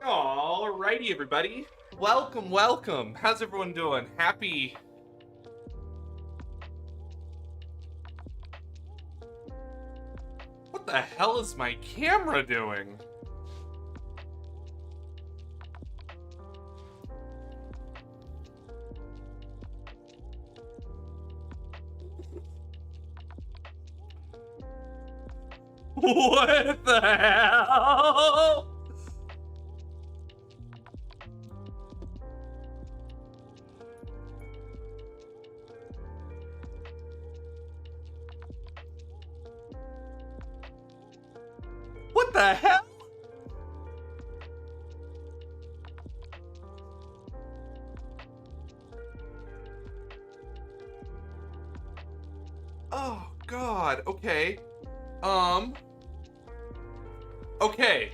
Alrighty, everybody. Welcome, welcome. How's everyone doing? Happy... What the hell is my camera doing? What the hell? What the hell? Oh God, okay. Okay.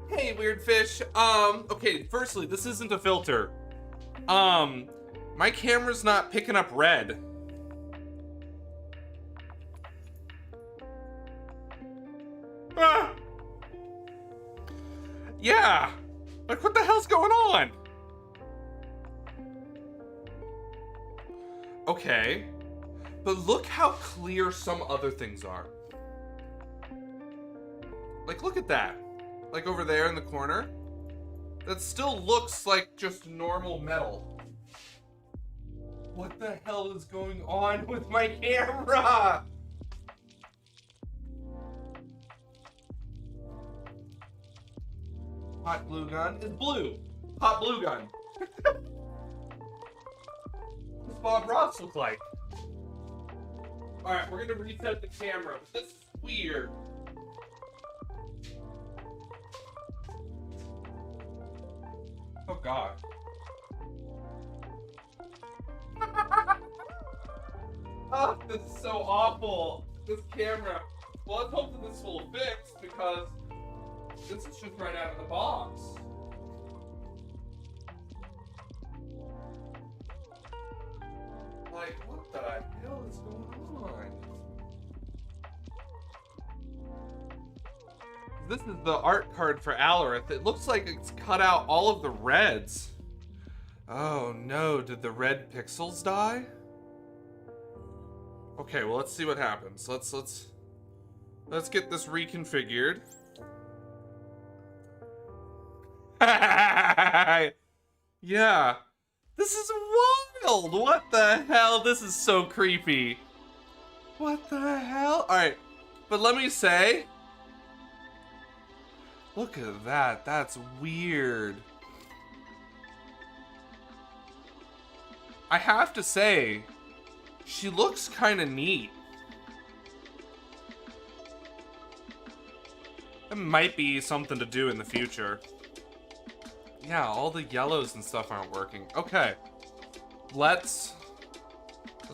Hey, weird fish. Okay, firstly, this isn't a filter. My camera's not picking up red. Ah! Yeah! Like, what the hell's going on? Okay. But look how clear some other things are. Like, look at that. Like, over there in the corner. That still looks like just normal metal. What the hell is going on with my camera? Hot glue gun is blue. Hot blue gun. What's Bob Ross look like? Alright, we're gonna reset the camera. This is weird. Oh God. Oh, this is so awful. This camera. Well, let's hope that this will fix because this is just right out of the box. Like, what the hell is going on? This is the art card for Alarith. It looks like it's cut out all of the reds. Oh no, did the red pixels die? Okay, well, let's see what happens. Let's get this reconfigured. Yeah. This is wild. What the hell? This is so creepy. What the hell? Alright, but let me say, look at that. That's weird. I have to say, she looks kind of neat. It might be something to do in the future. Yeah, all the yellows and stuff aren't working. Okay. Let's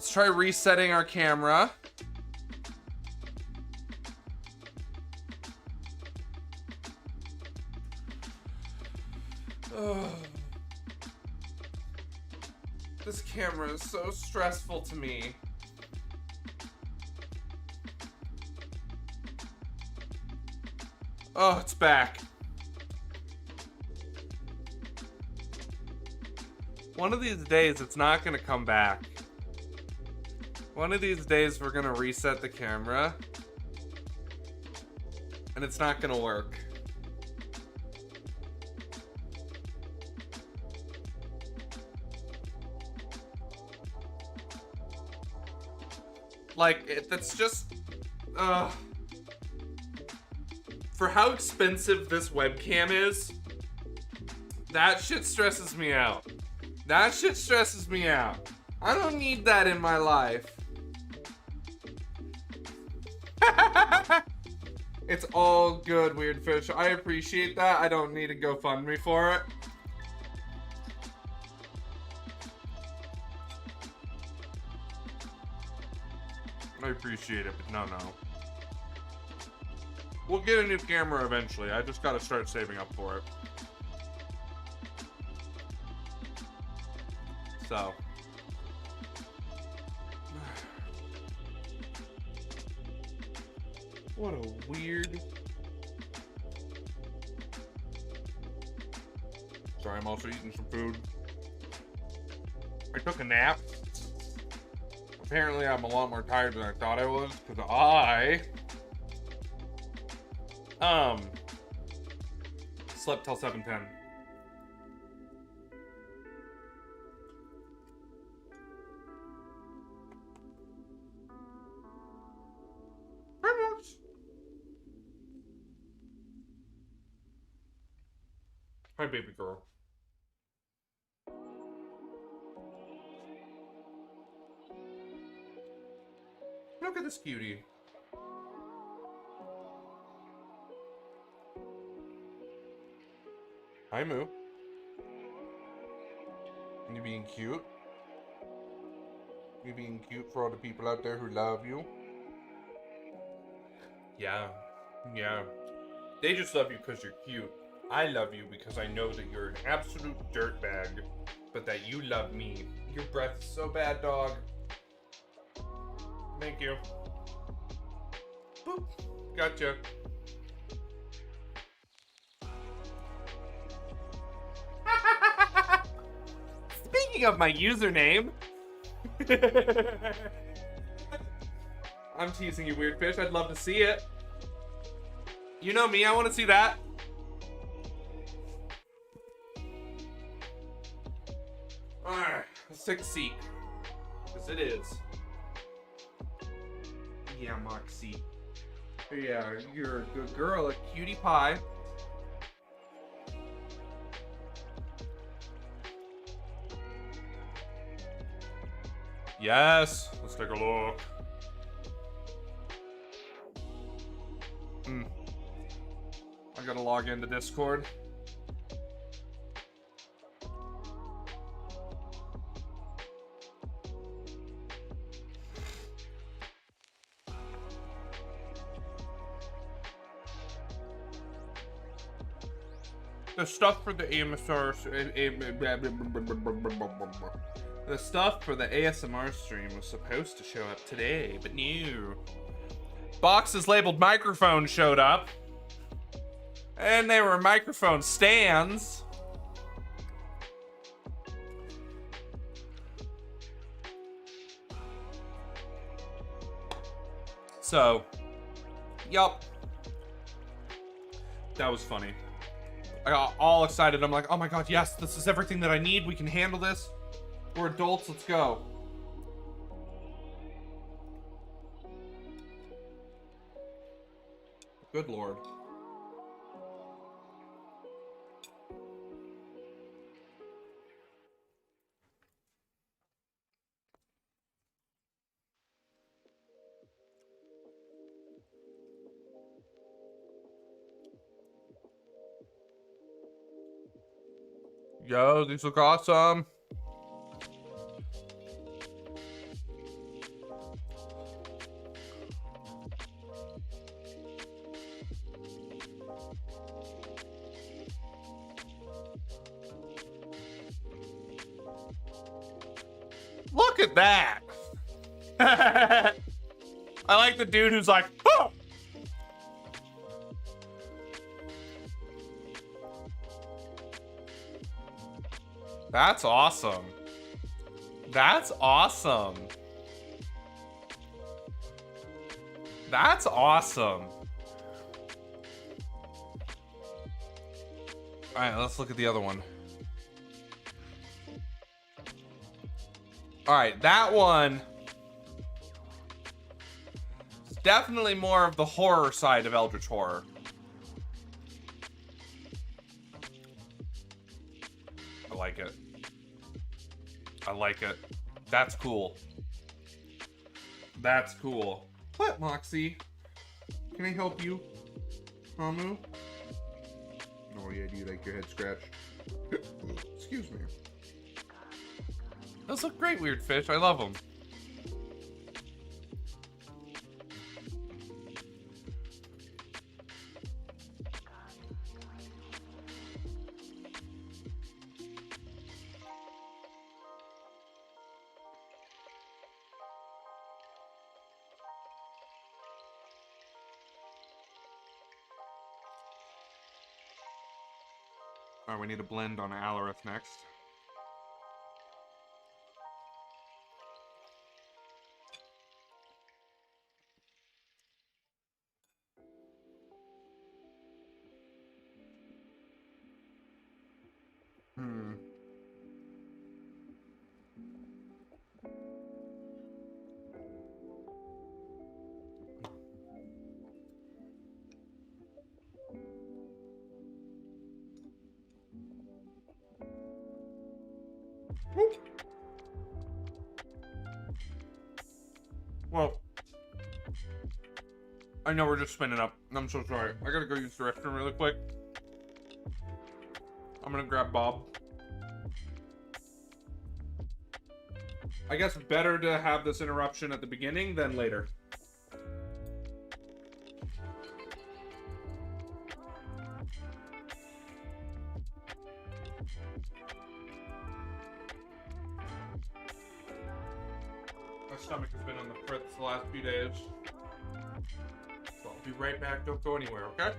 try resetting our camera. Ugh. This camera is so stressful to me. Oh, it's back. One of these days, it's not gonna come back. One of these days, we're gonna reset the camera. And it's not gonna work. Like, that's just... For how expensive this webcam is, that shit stresses me out. That shit stresses me out. I don't need that in my life. It's all good, Weird Fish. I appreciate that. I don't need a GoFundMe for it. I appreciate it, but no. We'll get a new camera eventually. I just gotta start saving up for it. So. What a weird... Sorry, I'm also eating some food. I took a nap. Apparently, I'm a lot more tired than I thought I was, because I slept till 7:10. Hi, baby girl. Look at this cutie. Hi, Moo. You being cute? You being cute for all the people out there who love you? Yeah. Yeah. They just love you because you're cute. I love you because I know that you're an absolute dirtbag, but that you love me. Your breath is so bad, dog. Thank you. Boop. Gotcha. Speaking of my username. I'm teasing you, weird fish. I'd love to see it. You know me, I want to see that. Alright, let's take a seat. Because it is. Yeah, Moxie. Yeah, you're a good girl, a cutie pie. Yes, let's take a look. I gotta log into Discord. The stuff for the AMSR, the stuff for the ASMR stream was supposed to show up today, but no. Boxes labeled microphone showed up, and they were microphone stands. So, yup. That was funny. I got all excited. I'm like, oh my god, yes, this is everything that I need. We can handle this. We're adults, let's go. Good lord. Yo, these look awesome. Look at that. I like the dude who's like, oh! That's awesome. That's awesome. That's awesome. All right, let's look at the other one. All right, that one is definitely more of the horror side of Eldritch Horror. I like it. I like it. That's cool. That's cool. What, Moxie? Can I help you? Hamu? Oh yeah, do you like your head scratched? Excuse me. Those look great, weird fish. I love them. Alright, we need a blend on Alarith next. Well, I know we're just spinning up. I'm so sorry. I gotta go use the restroom really quick. I'm gonna grab Bob. I guess better to have this interruption at the beginning than later. My stomach has been on the fritz the last few days. So I'll be right back. Don't go anywhere, okay?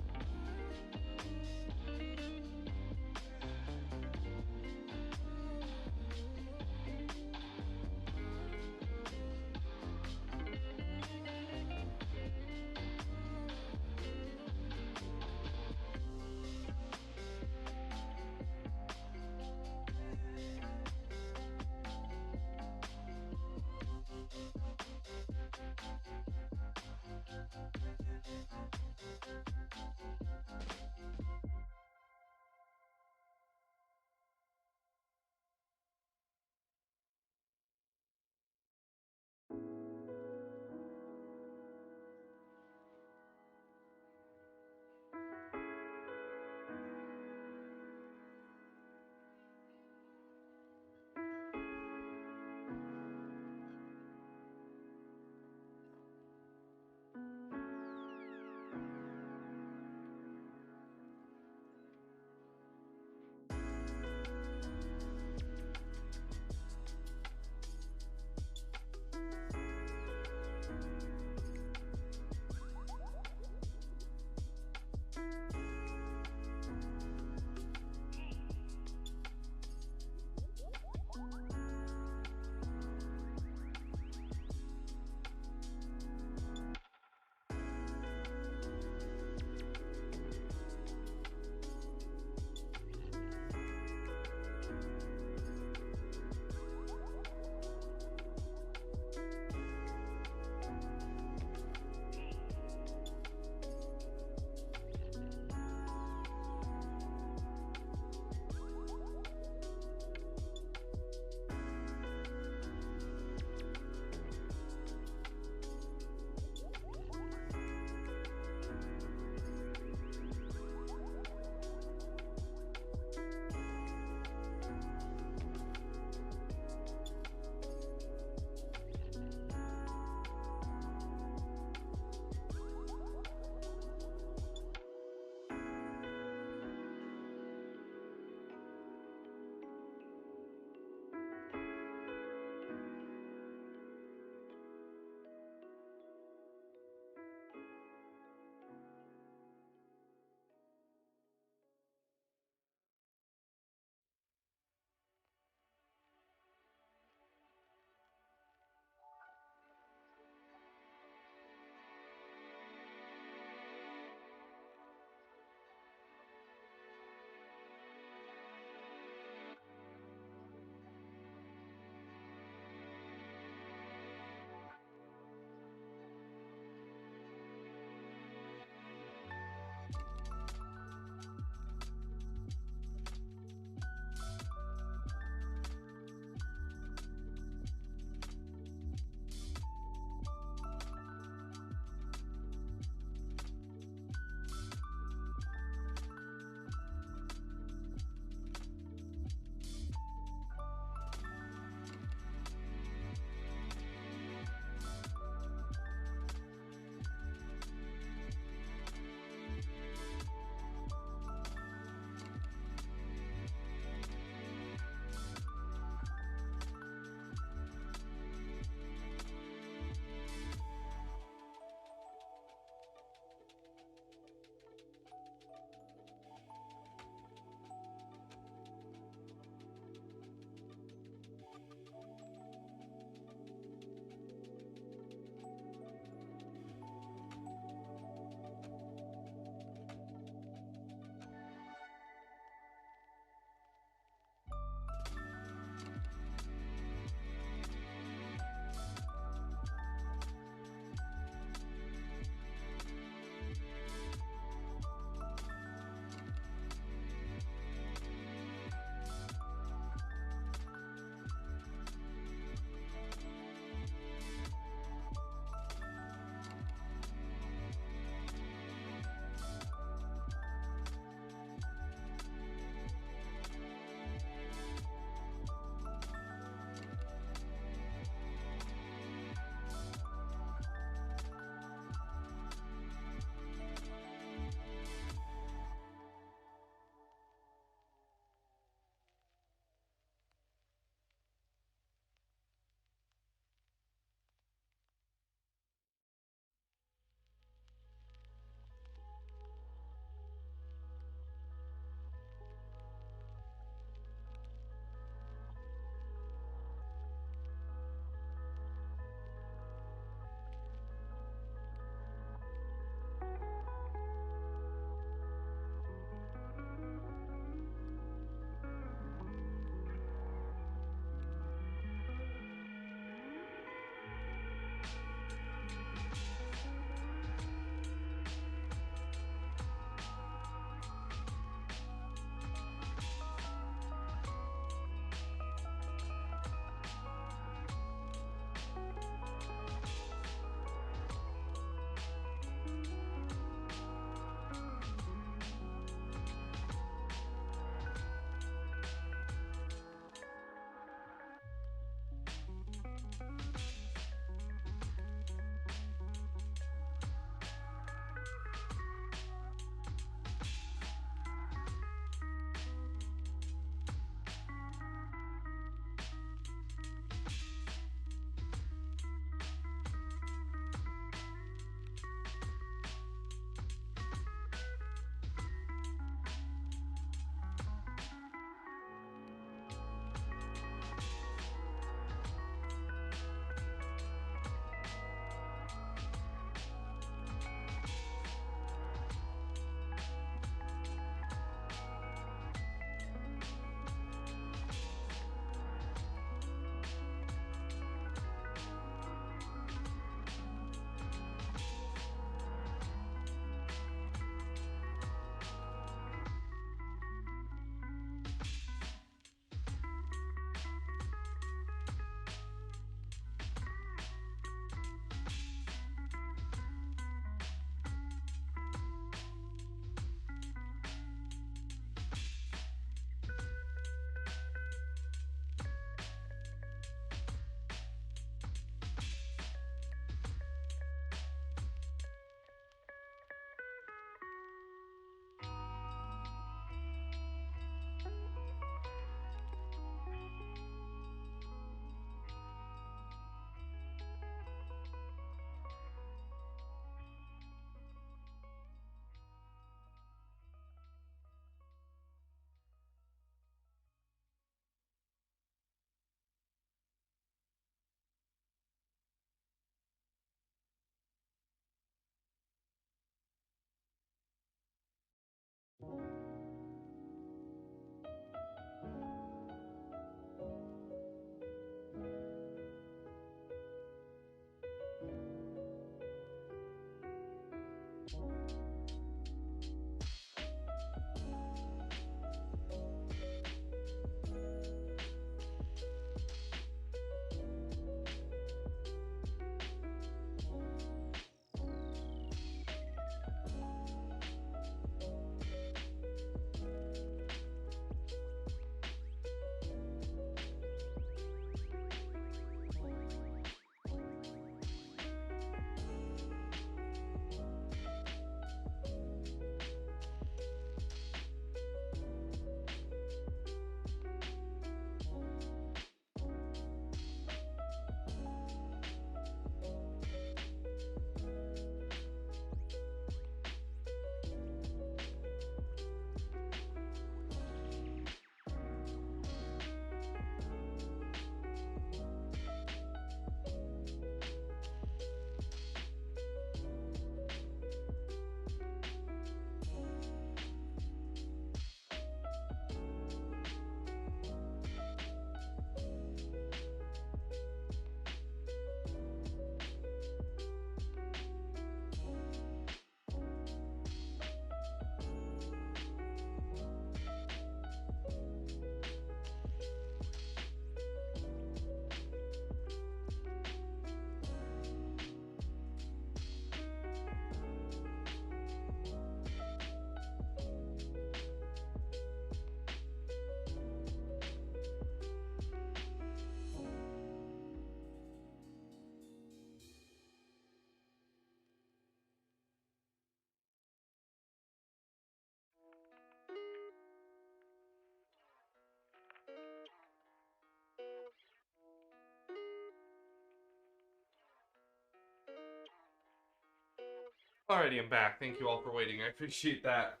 Alrighty, I'm back. Thank you all for waiting. I appreciate that.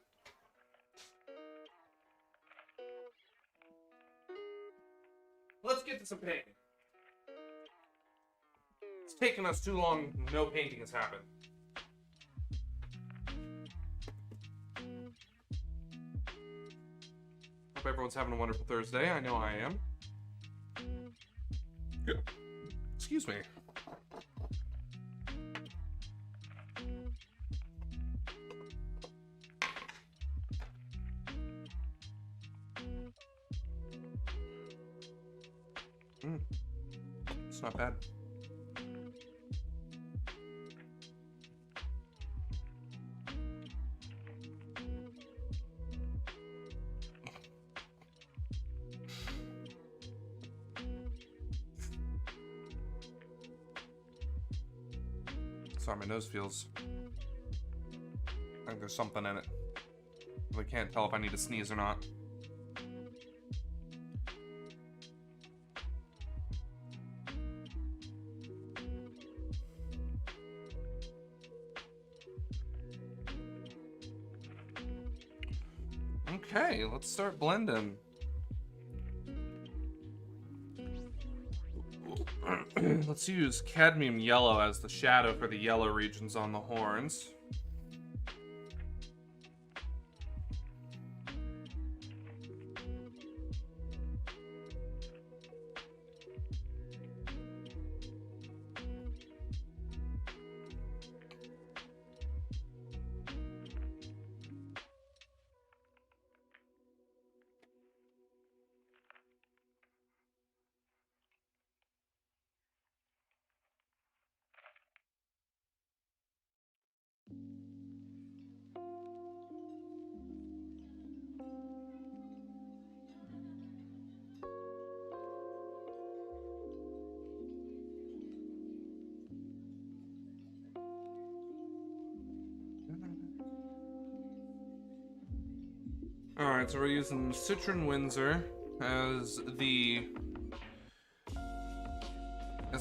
Let's get to some painting. It's taken us too long. No painting has happened. Hope everyone's having a wonderful Thursday. I know I am. Good. Excuse me. It's not bad. Sorry, my nose feels like there's something in it. I can't tell if I need to sneeze or not. Okay, let's start blending. Let's use cadmium yellow as the shadow for the yellow regions on the horns. Alright, so we're using Citron Windsor as the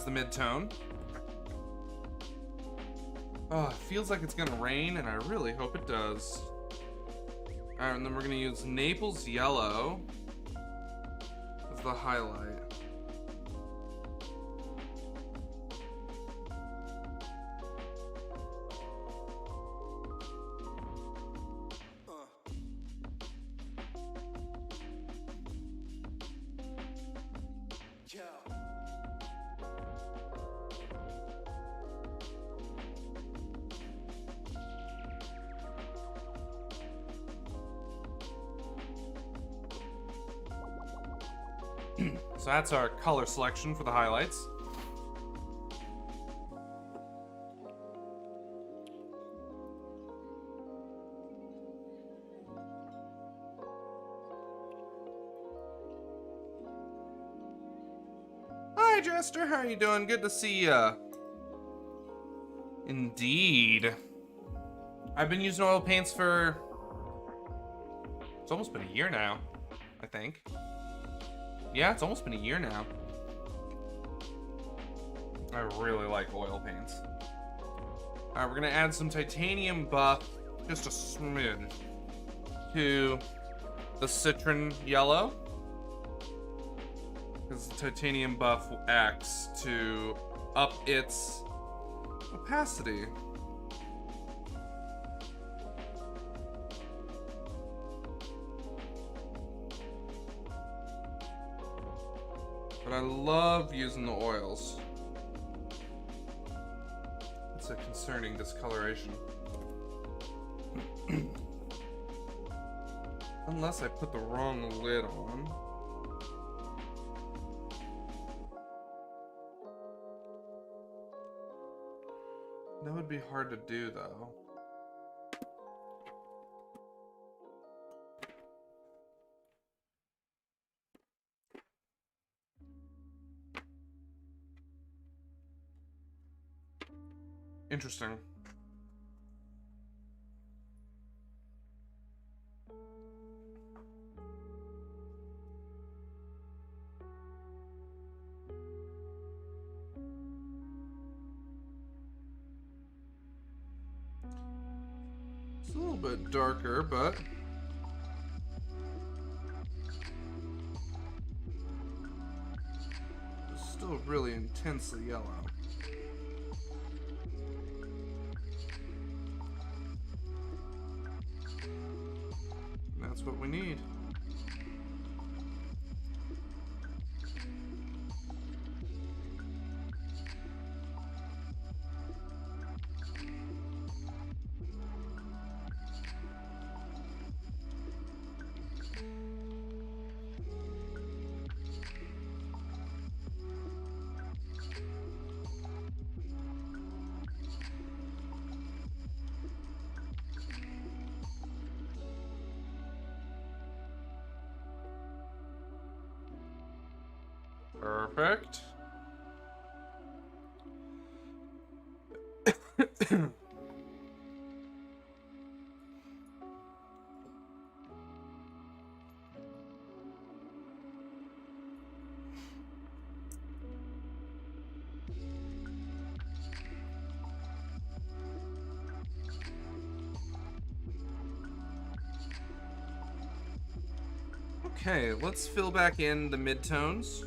mid-tone. Oh, it feels like it's gonna rain, and I really hope it does. Alright, and then we're gonna use Naples Yellow as the highlight. So that's our color selection for the highlights. Hi, Jester. How are you doing? Good to see ya. Indeed. I've been using oil paints for... It's almost been a year now, I think. Yeah, it's almost been a year now. I really like oil paints. Alright, we're gonna add some titanium buff, just a smidge, to the citron yellow. Because the titanium buff acts to up its opacity. But I love using the oils. It's a concerning discoloration. Unless I put the wrong lid on. That would be hard to do, though. Interesting. bit darker, but it's still really intensely yellow. And that's what we need. Perfect. Okay, let's fill back in the midtones.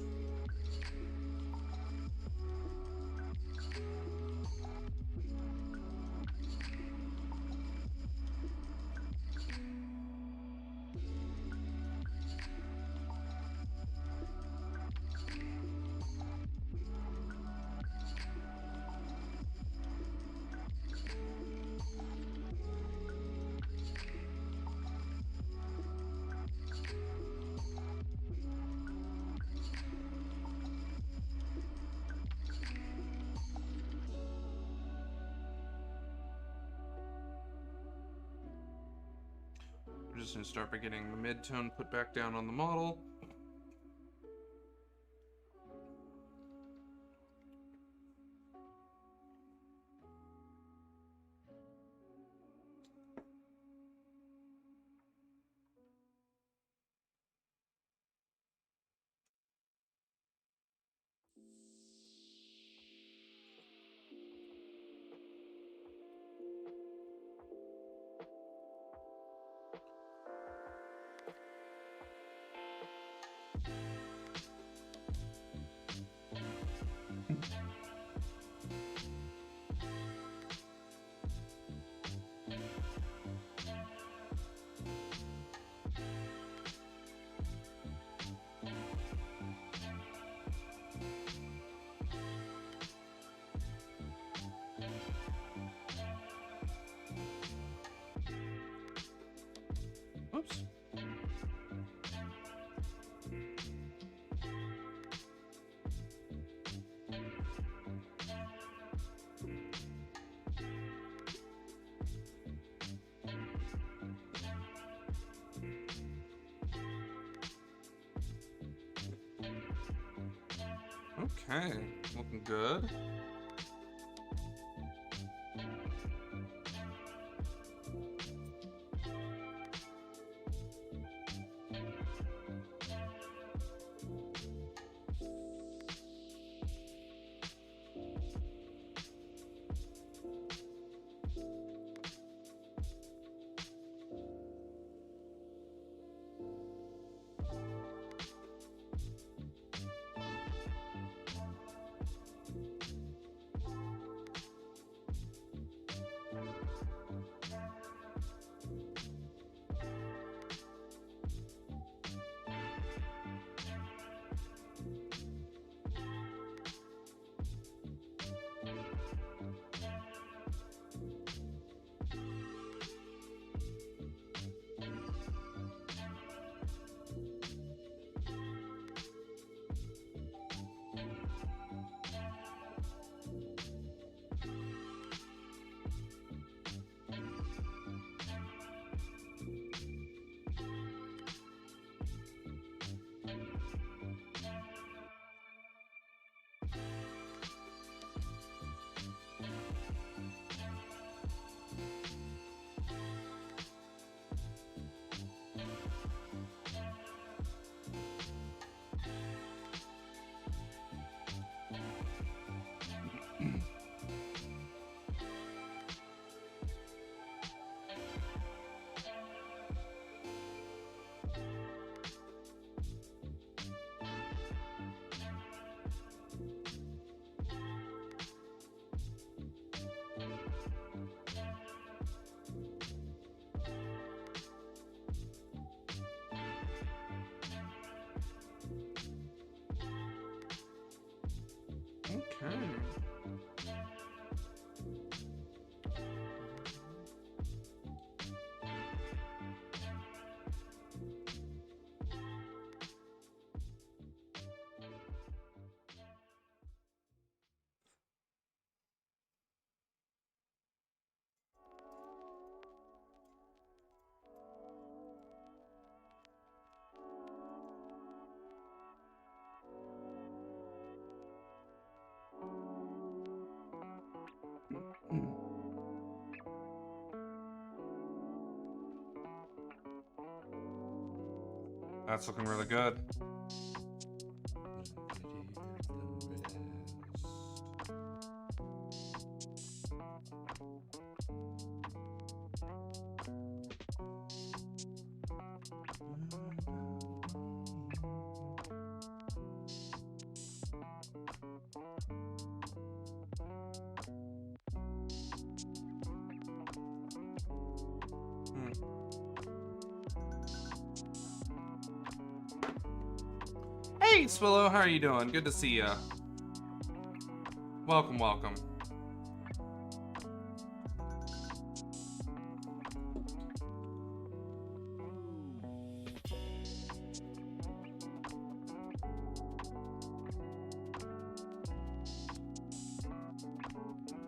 We're just going to start by getting the mid-tone put back down on the model. Oops. Okay, looking good. Okay. That's looking really good. Hey, Swillow, how are you doing? Good to see ya. Welcome, welcome.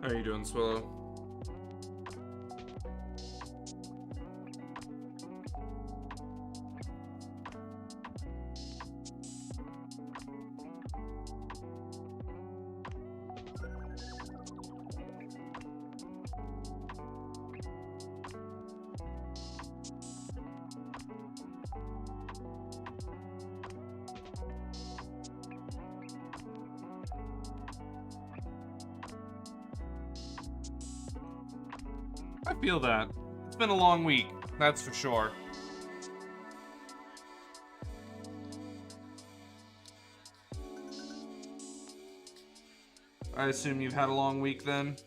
How are you doing, Swillow? I feel that. It's been a long week, that's for sure. I assume you've had a long week then?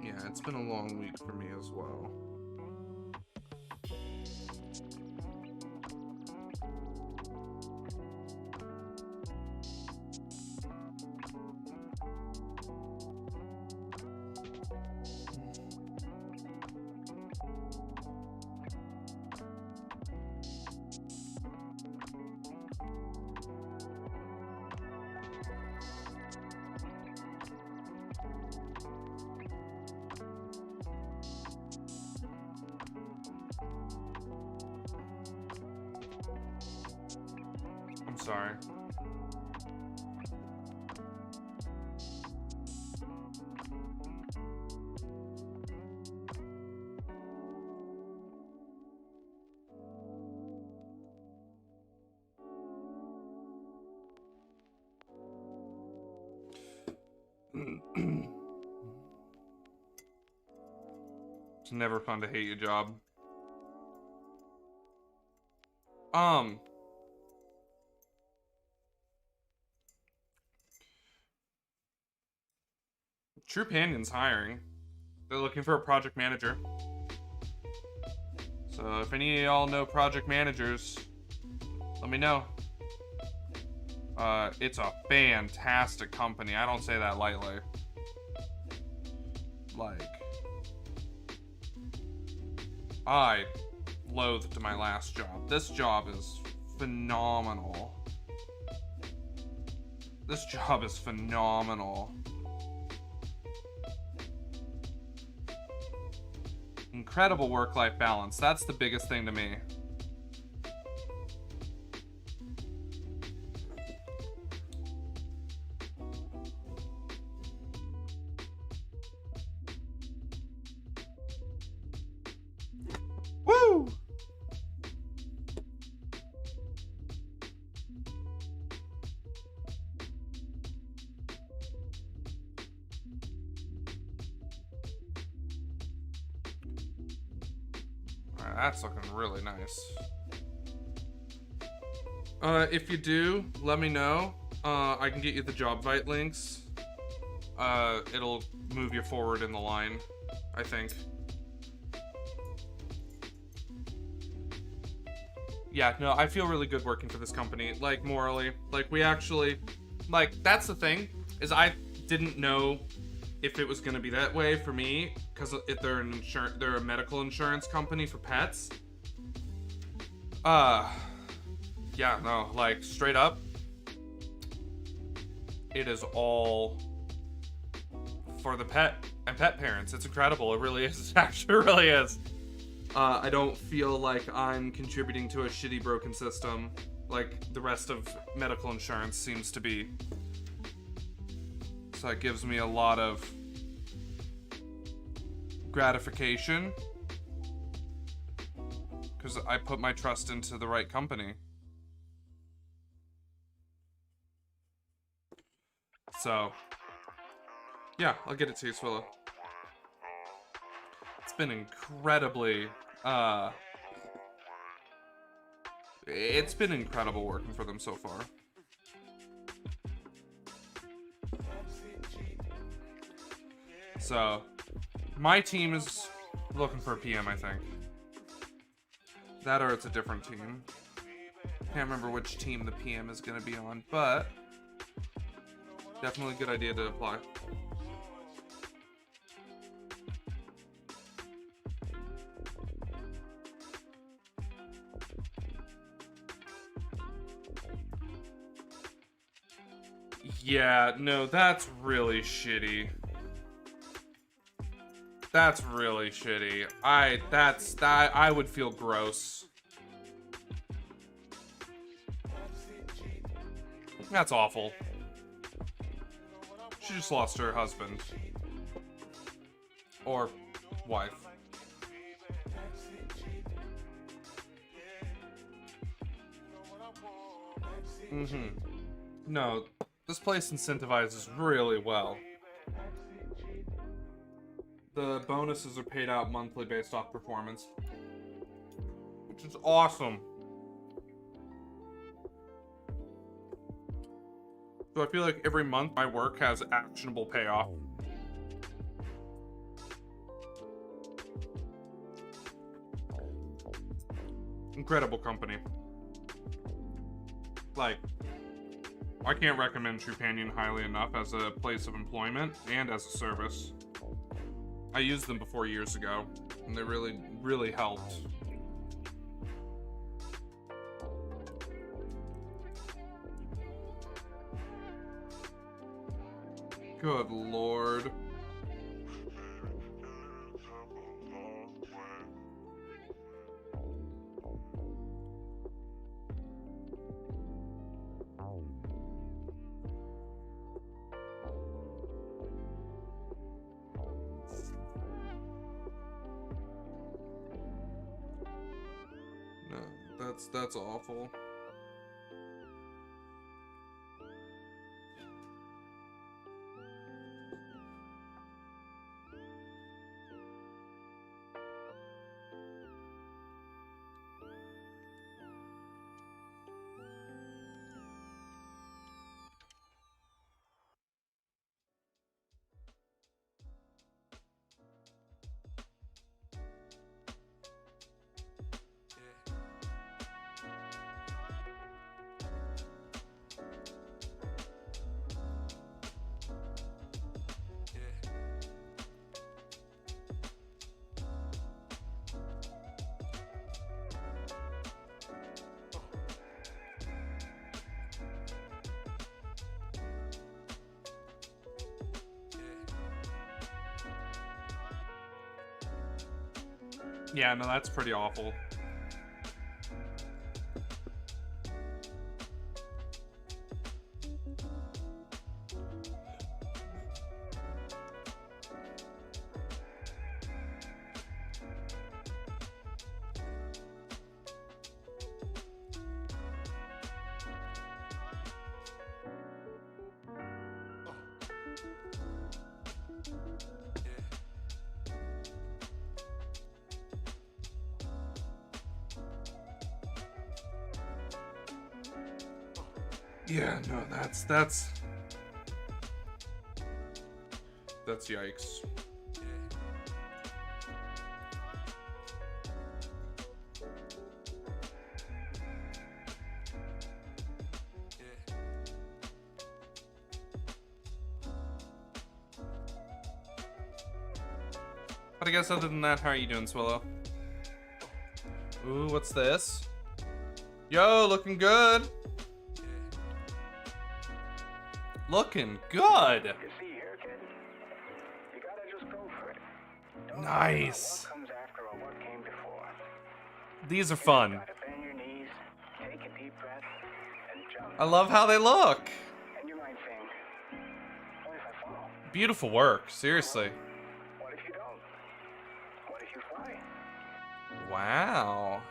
Yeah, it's been a long week for me as well. I'm sorry. It's never fun to hate your job. True Panion's hiring. They're looking for a project manager. So if any of y'all know project managers, let me know. It's a fantastic company. I don't say that lightly. Like, I loathed my last job. This job is phenomenal. This job is phenomenal. Incredible work-life balance. That's the biggest thing to me. Woo! that's looking really nice. If you do, let me know. I can get you the job vite links. It'll move you forward in the line, I think. Yeah, no, I feel really good working for this company, like, morally. Like, we actually, like, that's the thing, is I didn't know if it was gonna be that way for me, because if they're a medical insurance company for pets. Yeah, no, like, straight up, it is all for the pet and pet parents. It's incredible. It really is. It actually really is. I don't feel like I'm contributing to a shitty broken system like the rest of medical insurance seems to be. So it gives me a lot of gratification because I put my trust into the right company. So, yeah, I'll get it to you, Swillow. It's been incredibly, it's been incredible working for them so far. So, my team is looking for a PM, I think. That or it's a different team. Can't remember which team the PM is going to be on, but definitely a good idea to apply. Yeah, no, that's really shitty. That's really shitty. I would feel gross. That's awful. She just lost her husband. Or wife. No, this place incentivizes really well. The bonuses are paid out monthly based off performance, which is awesome. So I feel like every month my work has actionable payoff. Incredible company. Like, I can't recommend Trupanion highly enough as a place of employment and as a service. I used them before years ago, and they really, really helped. Good lord. No, that's awful. Yeah, no, that's pretty awful. Yeah, no, that's yikes. But I guess other than that, how are you doing, Swallow? Ooh, what's this? Yo, looking good. Looking good. You see here, kid? You gotta just go for it. Don't Nice. what comes after or what came before. These are fun. You gotta bend your knees, take a deep breath, and jump. I love how they look. And you might think, what if I fall? Beautiful work, seriously. What if you don't? What if you fly? Wow.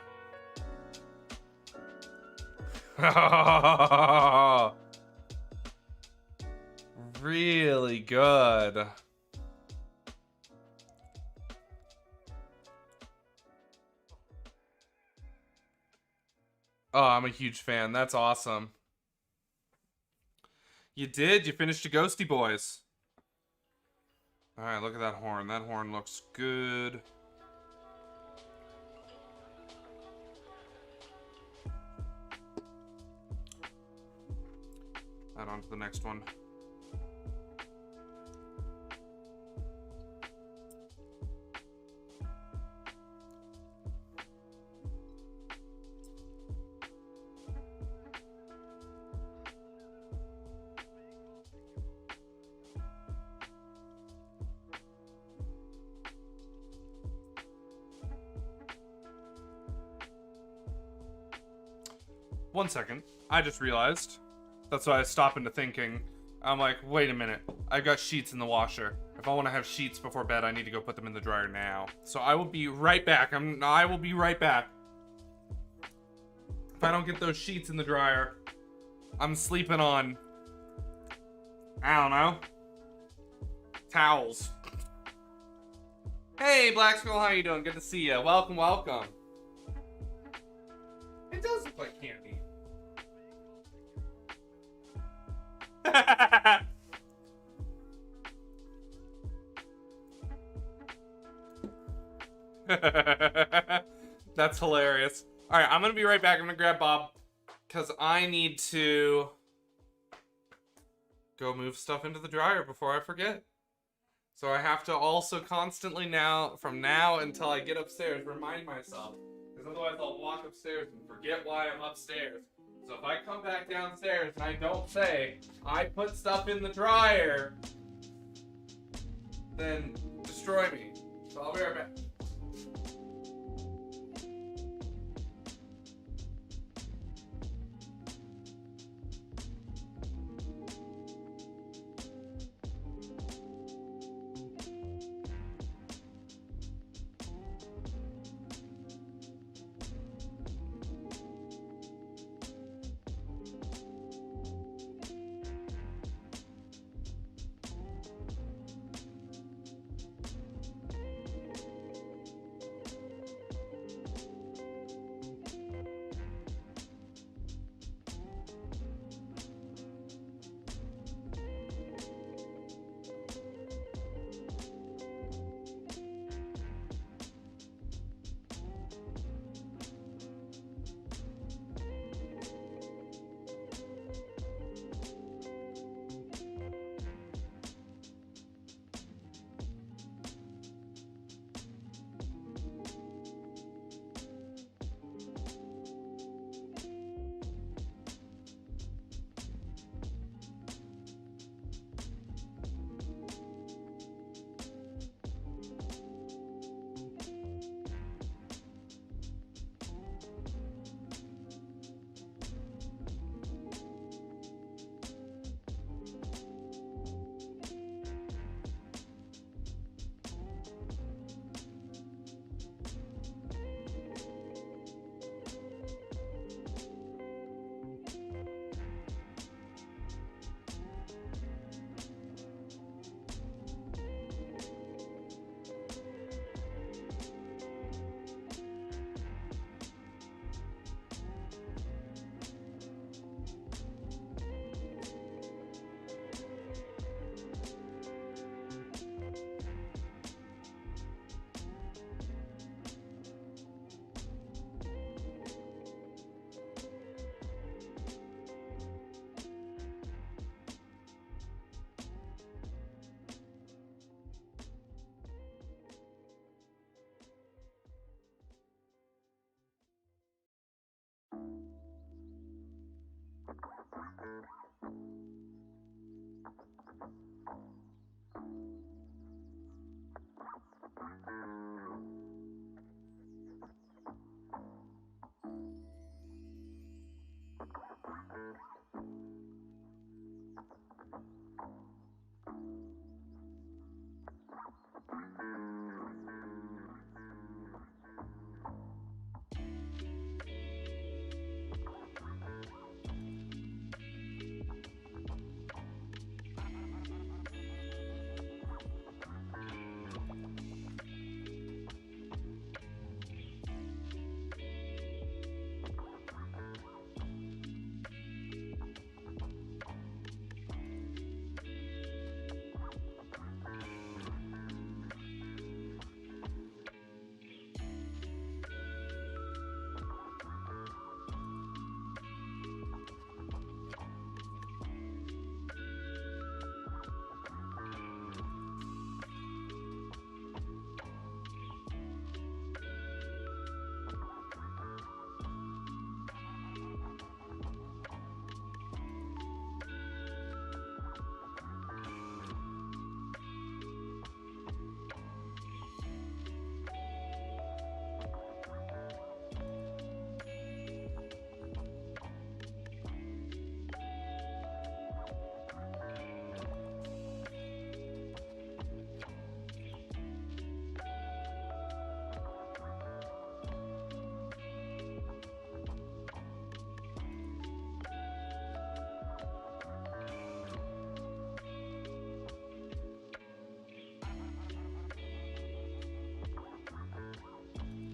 Really good. Oh, I'm a huge fan. That's awesome. You did. You finished your Ghosty Boys. Alright, look at that horn. That horn looks good. Add on to the next one. One second. I just realized. That's why I stopped into thinking. I'm like, wait a minute. I've got sheets in the washer. If I want to have sheets before bed, I need to go put them in the dryer now. So I will be right back. I will be right back. If I don't get those sheets in the dryer, I'm sleeping on, I don't know, towels. Hey, Black Skull, how you doing? Good to see you. Welcome, welcome. It does look like candy. That's hilarious. Alright, I'm gonna be right back. I'm gonna grab Bob, because I need to go move stuff into the dryer before I forget. So I have to also constantly now, from now until I get upstairs, remind myself. Because otherwise I'll walk upstairs and forget why I'm upstairs. So if I come back downstairs and I don't say, I put stuff in the dryer, then destroy me. So I'll be right back.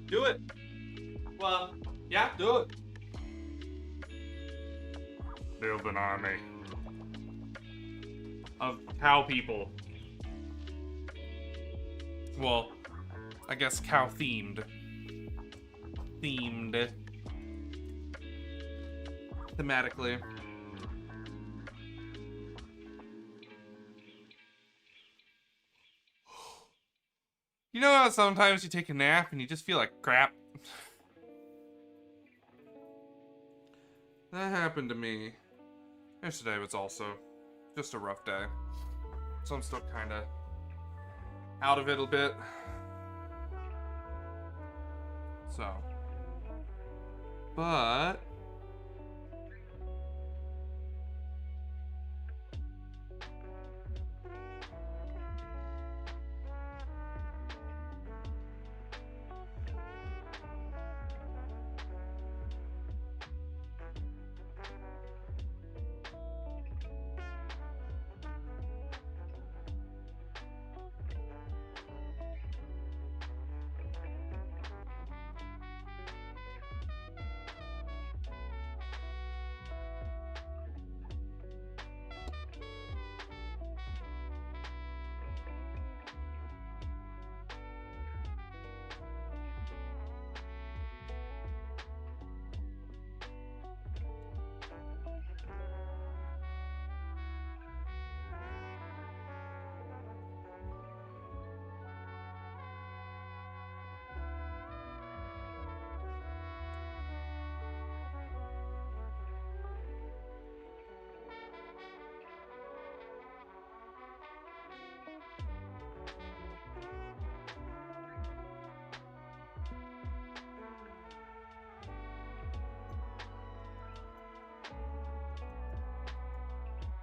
Do it. Well, yeah, do it. Build an army of cow people. Well, I guess cow themed. Thematically. You know how sometimes you take a nap and you just feel like crap? That happened to me. Yesterday was also just a rough day. So I'm still kind of out of it a bit. So. But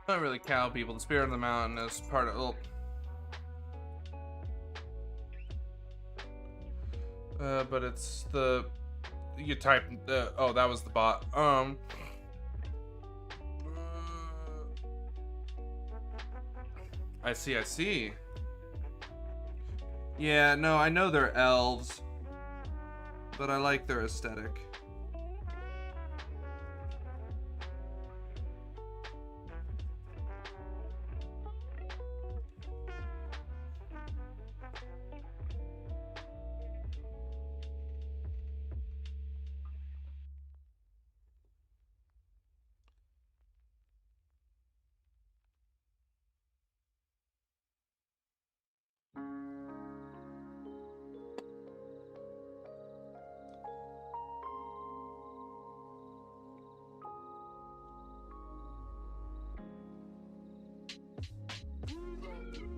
not really cow people. The spirit of the mountain is part of. Oh. But it's the you type. Oh, that was the bot. I see. I see. Yeah, no, I know they're elves, but I like their aesthetic.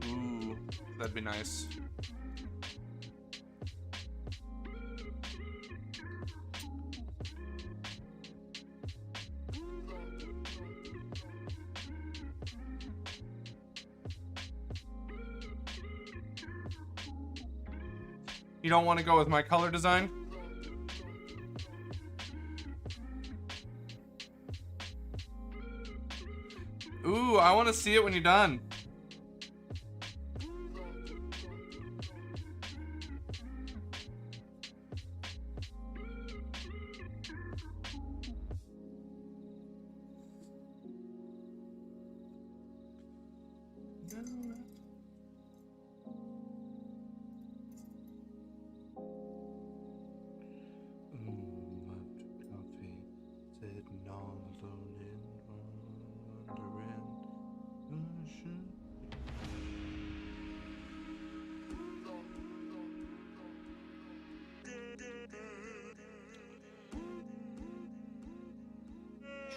Ooh, that'd be nice. You don't want to go with my color design? Ooh, I want to see it when you're done.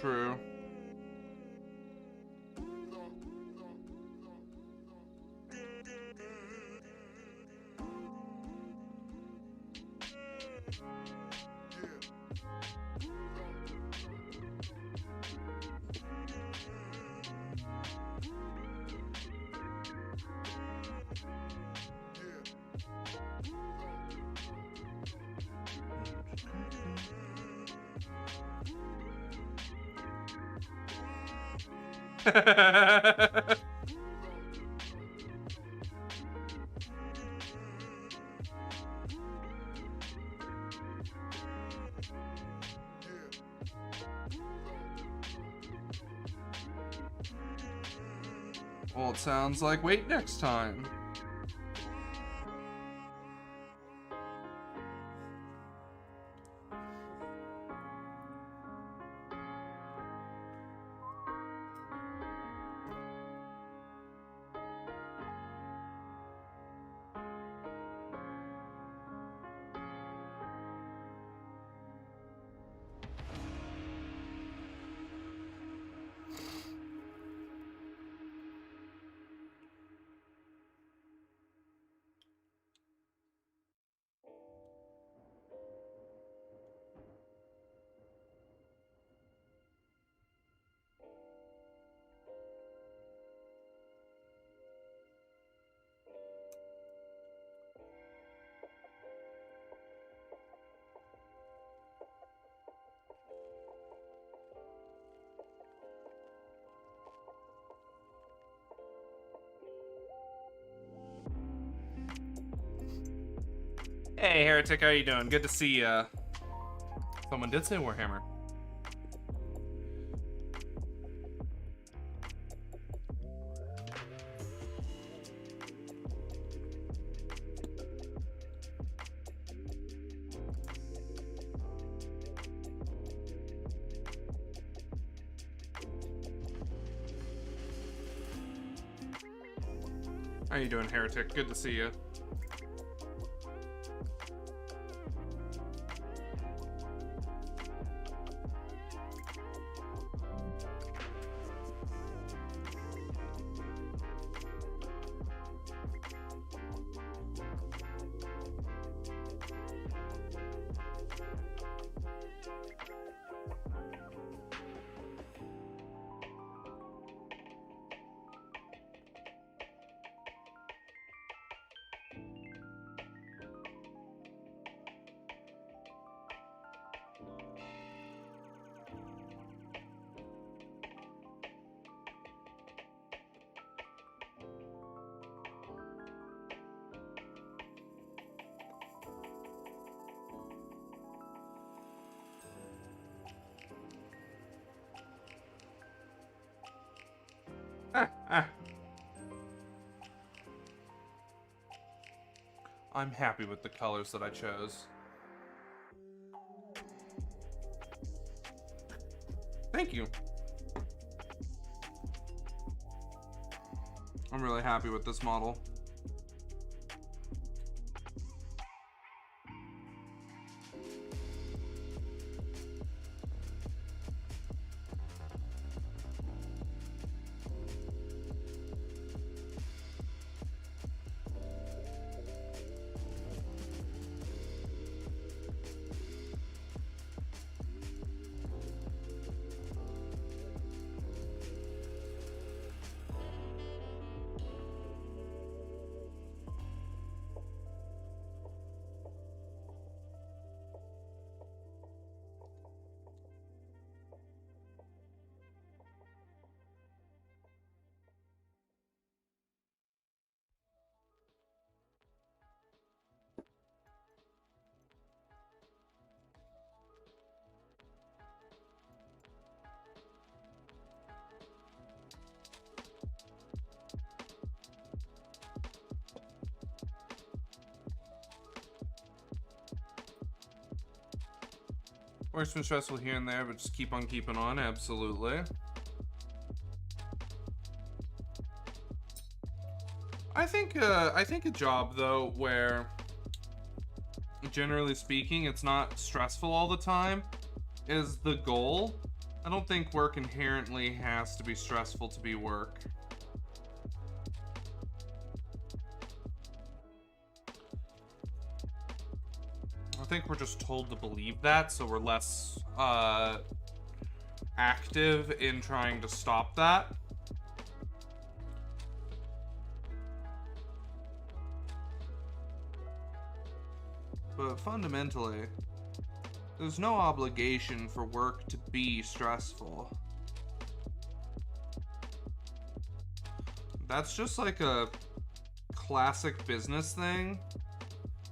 True. Well, it sounds like wait next time. Hey, Heretic, how you doing? Good to see ya. Someone did say Warhammer. How you doing, Heretic? Good to see you. I'm happy with the colors that I chose. Thank you. I'm really happy with this model. Work's been stressful here and there, but just keep on keeping on. Absolutely. I think a job though where, generally speaking, it's not stressful all the time is the goal. I don't think work inherently has to be stressful to be work. I think we're just told to believe that, so we're less active in trying to stop that. But fundamentally, there's no obligation for work to be stressful. That's just like a classic business thing,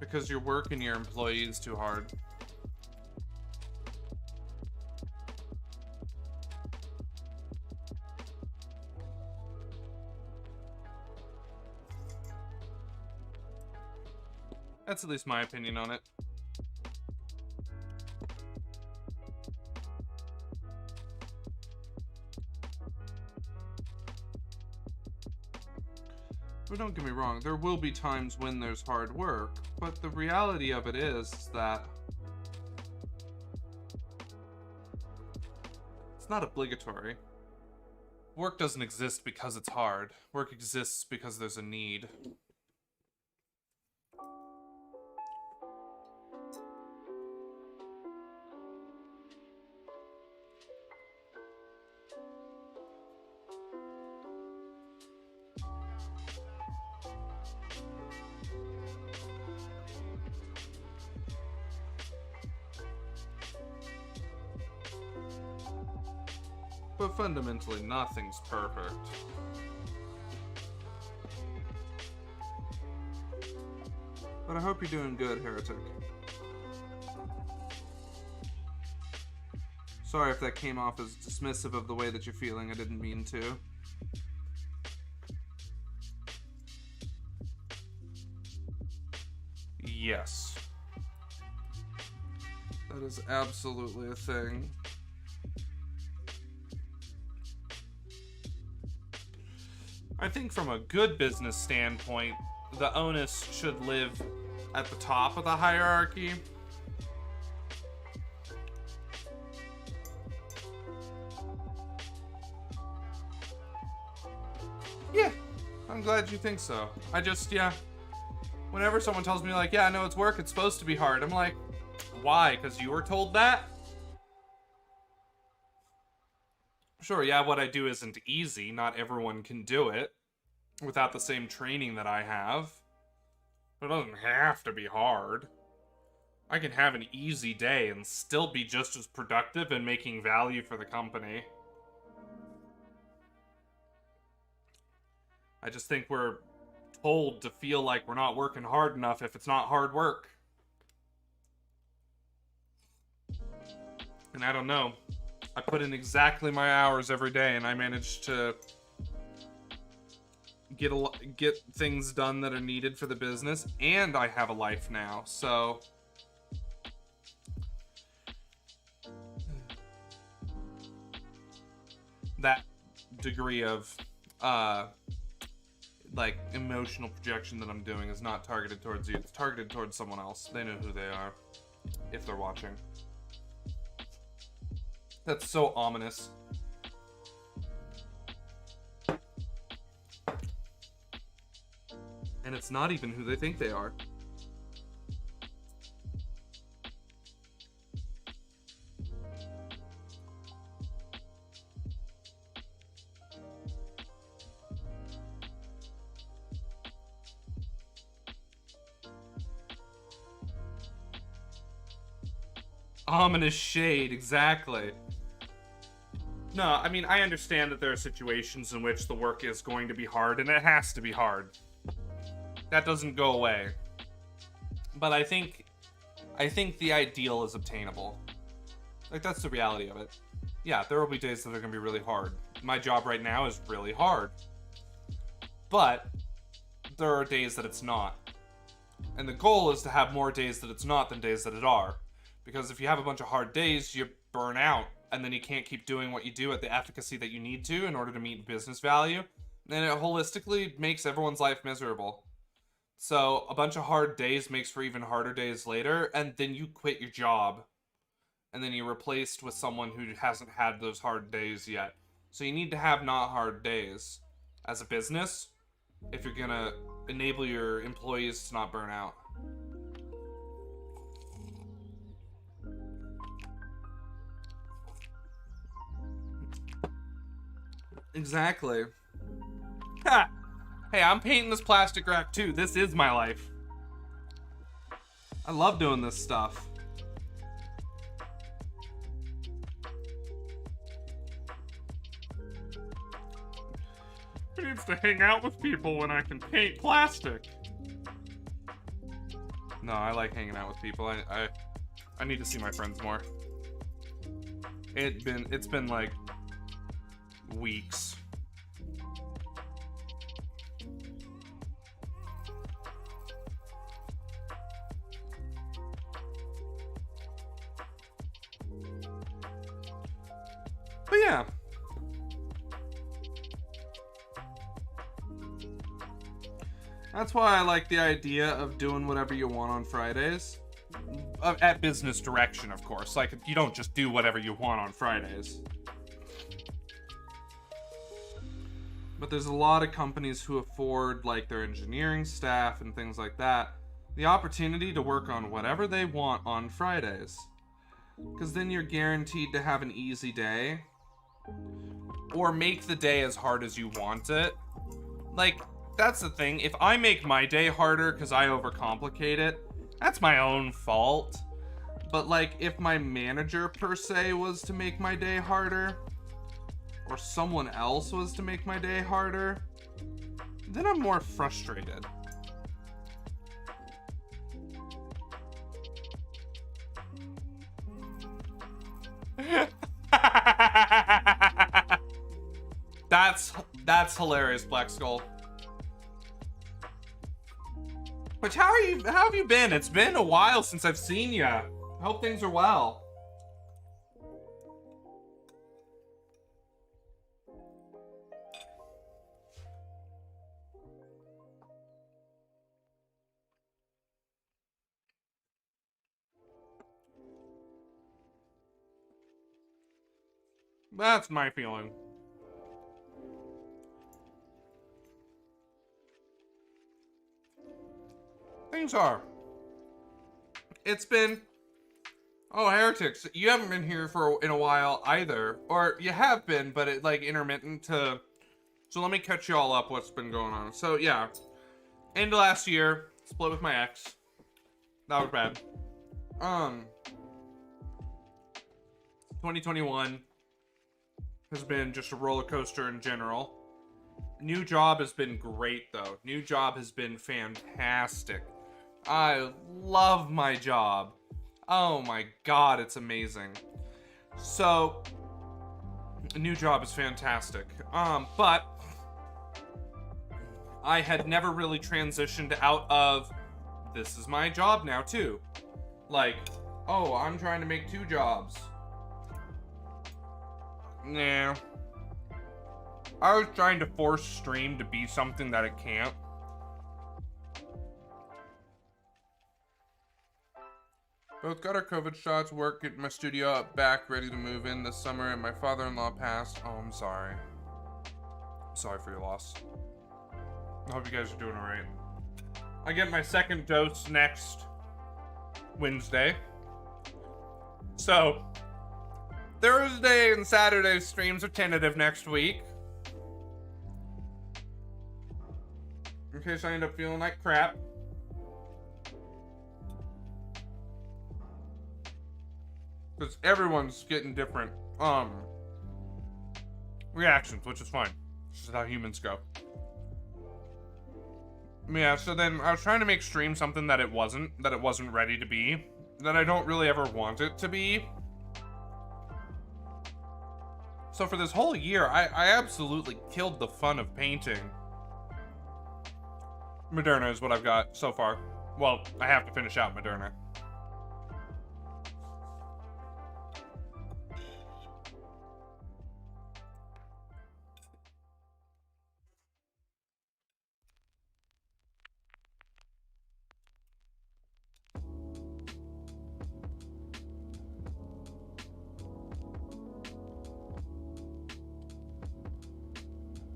because you're working your employees too hard. That's at least my opinion on it. But don't get me wrong, there will be times when there's hard work, but the reality of it is that it's not obligatory. Work doesn't exist because it's hard. Work exists because there's a need. But fundamentally, nothing's perfect. But I hope you're doing good, Heretic. Sorry if that came off as dismissive of the way that you're feeling. I didn't mean to. Yes. That is absolutely a thing. I think from a good business standpoint, the onus should live at the top of the hierarchy. Yeah, I'm glad you think so. Yeah. Whenever someone tells me like, yeah, I know it's work, it's supposed to be hard, I'm like, why? Because you were told that? Sure, yeah, what I do isn't easy. Not everyone can do it without the same training that I have. It doesn't have to be hard. I can have an easy day and still be just as productive and making value for the company. I just think we're told to feel like we're not working hard enough if it's not hard work. And I don't know. I put in exactly my hours every day, and I managed to get things done that are needed for the business, and I have a life now, so that degree of like emotional projection that I'm doing is not targeted towards you. It's targeted towards someone else. They know who they are if they're watching. That's so ominous. And it's not even who they think they are. Ominous shade, exactly. No, I mean, I understand that there are situations in which the work is going to be hard, and it has to be hard. That doesn't go away. But I think the ideal is obtainable. Like, that's the reality of it. Yeah, there will be days that are going to be really hard. My job right now is really hard. But there are days that it's not. And the goal is to have more days that it's not than days that it are. Because if you have a bunch of hard days, you burn out, and then you can't keep doing what you do at the efficacy that you need to in order to meet business value. And it holistically makes everyone's life miserable. So a bunch of hard days makes for even harder days later, and then you quit your job. And then you're replaced with someone who hasn't had those hard days yet. So you need to have not hard days as a business if you're gonna enable your employees to not burn out. Exactly. Ha! Hey, I'm painting this plastic rack too. This is my life. I love doing this stuff. Who needs to hang out with people when I can paint plastic? No, I like hanging out with people. I need to see my friends more. It's been like weeks. But yeah. That's why I like the idea of doing whatever you want on Fridays. At business direction, of course. Like, you don't just do whatever you want on Fridays. But there's a lot of companies who afford, like, their engineering staff and things like that, the opportunity to work on whatever they want on Fridays. Because then you're guaranteed to have an easy day. Or make the day as hard as you want it. Like, that's the thing. If I make my day harder because I overcomplicate it, that's my own fault. But, like, if my manager, per se, was to make my day harder, or someone else was to make my day harder, then I'm more frustrated. That's hilarious, Black Skull. But how have you been? It's been a while since I've seen you. I hope things are well. That's my feeling. Things are. It's been... Oh, Heretics, you haven't been here in a while either. Or you have been, but it, like, intermittent to... So let me catch you all up what's been going on. So, yeah. End of last year, split with my ex. That was bad. 2021 has been just a roller coaster in general. New job has been great, though. New job has been fantastic. I love my job. Oh my god, it's amazing. So, a new job is fantastic. But I had never really transitioned out of, this is my job now, too. Like, oh, I'm trying to make 2 jobs. Nah. I was trying to force stream to be something that it can't. Both got our COVID shots, work, get my studio up, back, ready to move in this summer, and my father-in-law passed. Oh, I'm sorry. I'm sorry for your loss. I hope you guys are doing alright. I get my second dose next Wednesday. So, Thursday and Saturday streams are tentative next week. In case I end up feeling like crap. Because everyone's getting different reactions, which is fine. This is how humans go. Yeah, so then I was trying to make stream something that it wasn't ready to be. That I don't really ever want it to be. So for this whole year, I absolutely killed the fun of painting. Moderna is what I've got so far. Well, I have to finish out Moderna.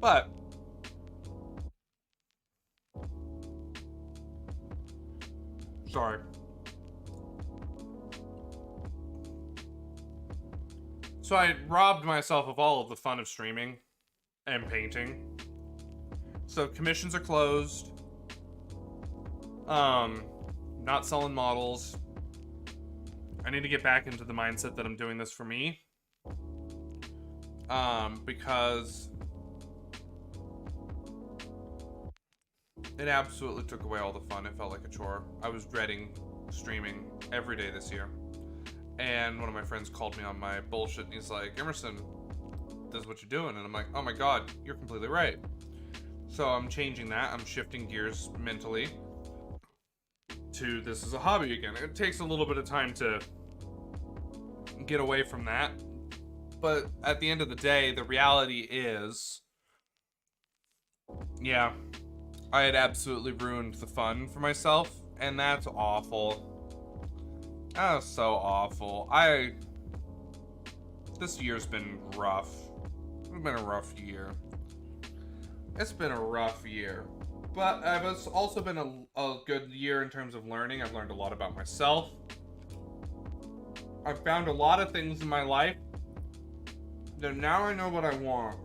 But sorry. So I robbed myself of all of the fun of streaming and painting. So commissions are closed. Not selling models. I need to get back into the mindset that I'm doing this for me. Because it absolutely took away all the fun. It felt like a chore. I was dreading streaming every day this year. And one of my friends called me on my bullshit and he's like, Emerson, this is what you're doing. And I'm like, oh my God, you're completely right. So I'm changing that. I'm shifting gears mentally to this is a hobby again. It takes a little bit of time to get away from that. But at the end of the day, the reality is, yeah, I had absolutely ruined the fun for myself. And that's awful. That was so awful. This year's been rough. It's been a rough year. It's been a rough year. But it's also been a good year in terms of learning. I've learned a lot about myself. I've found a lot of things in my life that now I know what I want.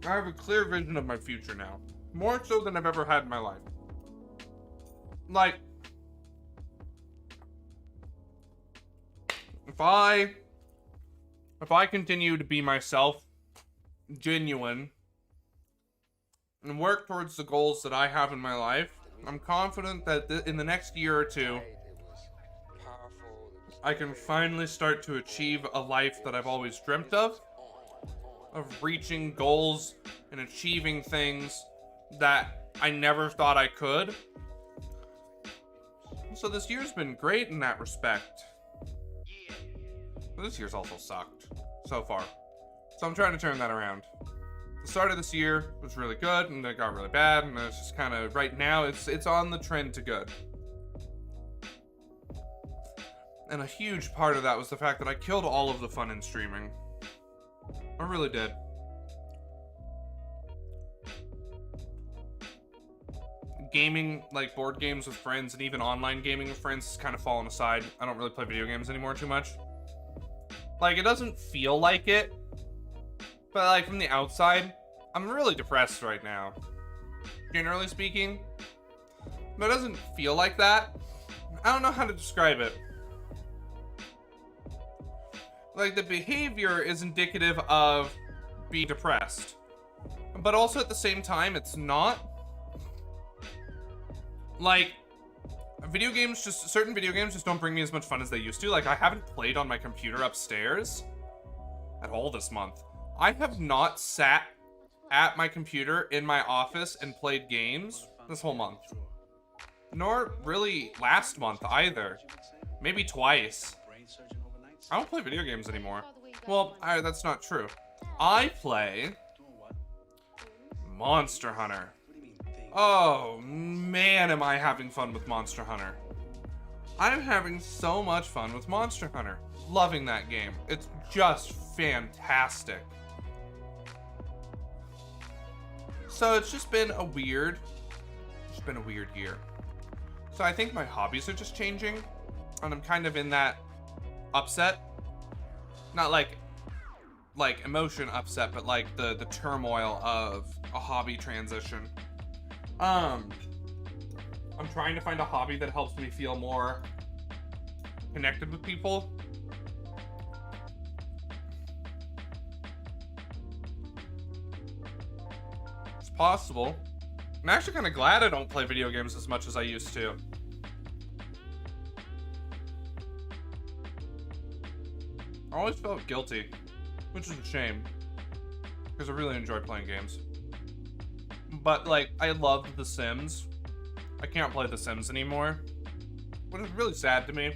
I have a clear vision of my future now. More so than I've ever had in my life. Like, if I continue to be myself, genuine, and work towards the goals that I have in my life, I'm confident that in the next year or two, I can finally start to achieve a life that I've always dreamt of reaching goals and achieving things that I never thought I could. So this year's been great in that respect. But this year's also sucked so far. So I'm trying to turn that around. The start of this year was really good, and it got really bad, and it's just kind of, right now, it's on the trend to good. And a huge part of that was the fact that I killed all of the fun in streaming. I really did. Gaming, like board games with friends, and even online gaming with friends has kind of fallen aside. I don't really play video games anymore too much. Like, it doesn't feel like it, but like from the outside, I'm really depressed right now, generally speaking. But it doesn't feel like that. I don't know how to describe it. Like, the behavior is indicative of being depressed, but also at the same time, it's not. Like, certain video games just don't bring me as much fun as they used to. Like, I haven't played on my computer upstairs at all this month. I have not sat at my computer in my office and played games this whole month. Nor really last month either. Maybe twice. I don't play video games anymore. Well, that's not true. I play Monster Hunter. Oh, man, am I having fun with Monster Hunter. I'm having so much fun with Monster Hunter. Loving that game. It's just fantastic. So it's just been a weird year. So I think my hobbies are just changing, and I'm kind of in that upset. Not like emotion upset, but like the turmoil of a hobby transition. I'm trying to find a hobby that helps me feel more connected with people. It's possible. I'm actually kind of glad I don't play video games as much as I used to. I always felt guilty, which is a shame, because I really enjoy playing games. But, like, I loved The Sims. I can't play The Sims anymore, which is really sad to me.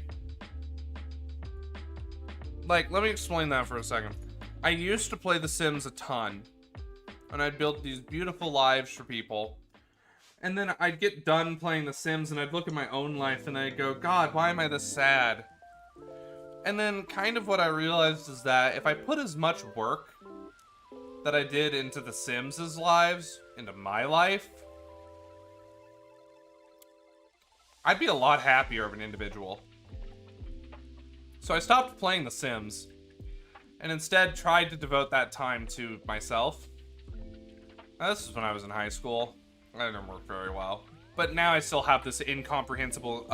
Like, let me explain that for a second. I used to play The Sims a ton, and I'd build these beautiful lives for people. And then I'd get done playing The Sims, and I'd look at my own life, and I'd go, God, why am I this sad? And then kind of what I realized is that if I put as much work that I did into the Sims' lives, into my life, I'd be a lot happier of an individual. So I stopped playing The Sims, and instead tried to devote that time to myself. Now, this is when I was in high school. I didn't work very well. But now I still have this incomprehensible,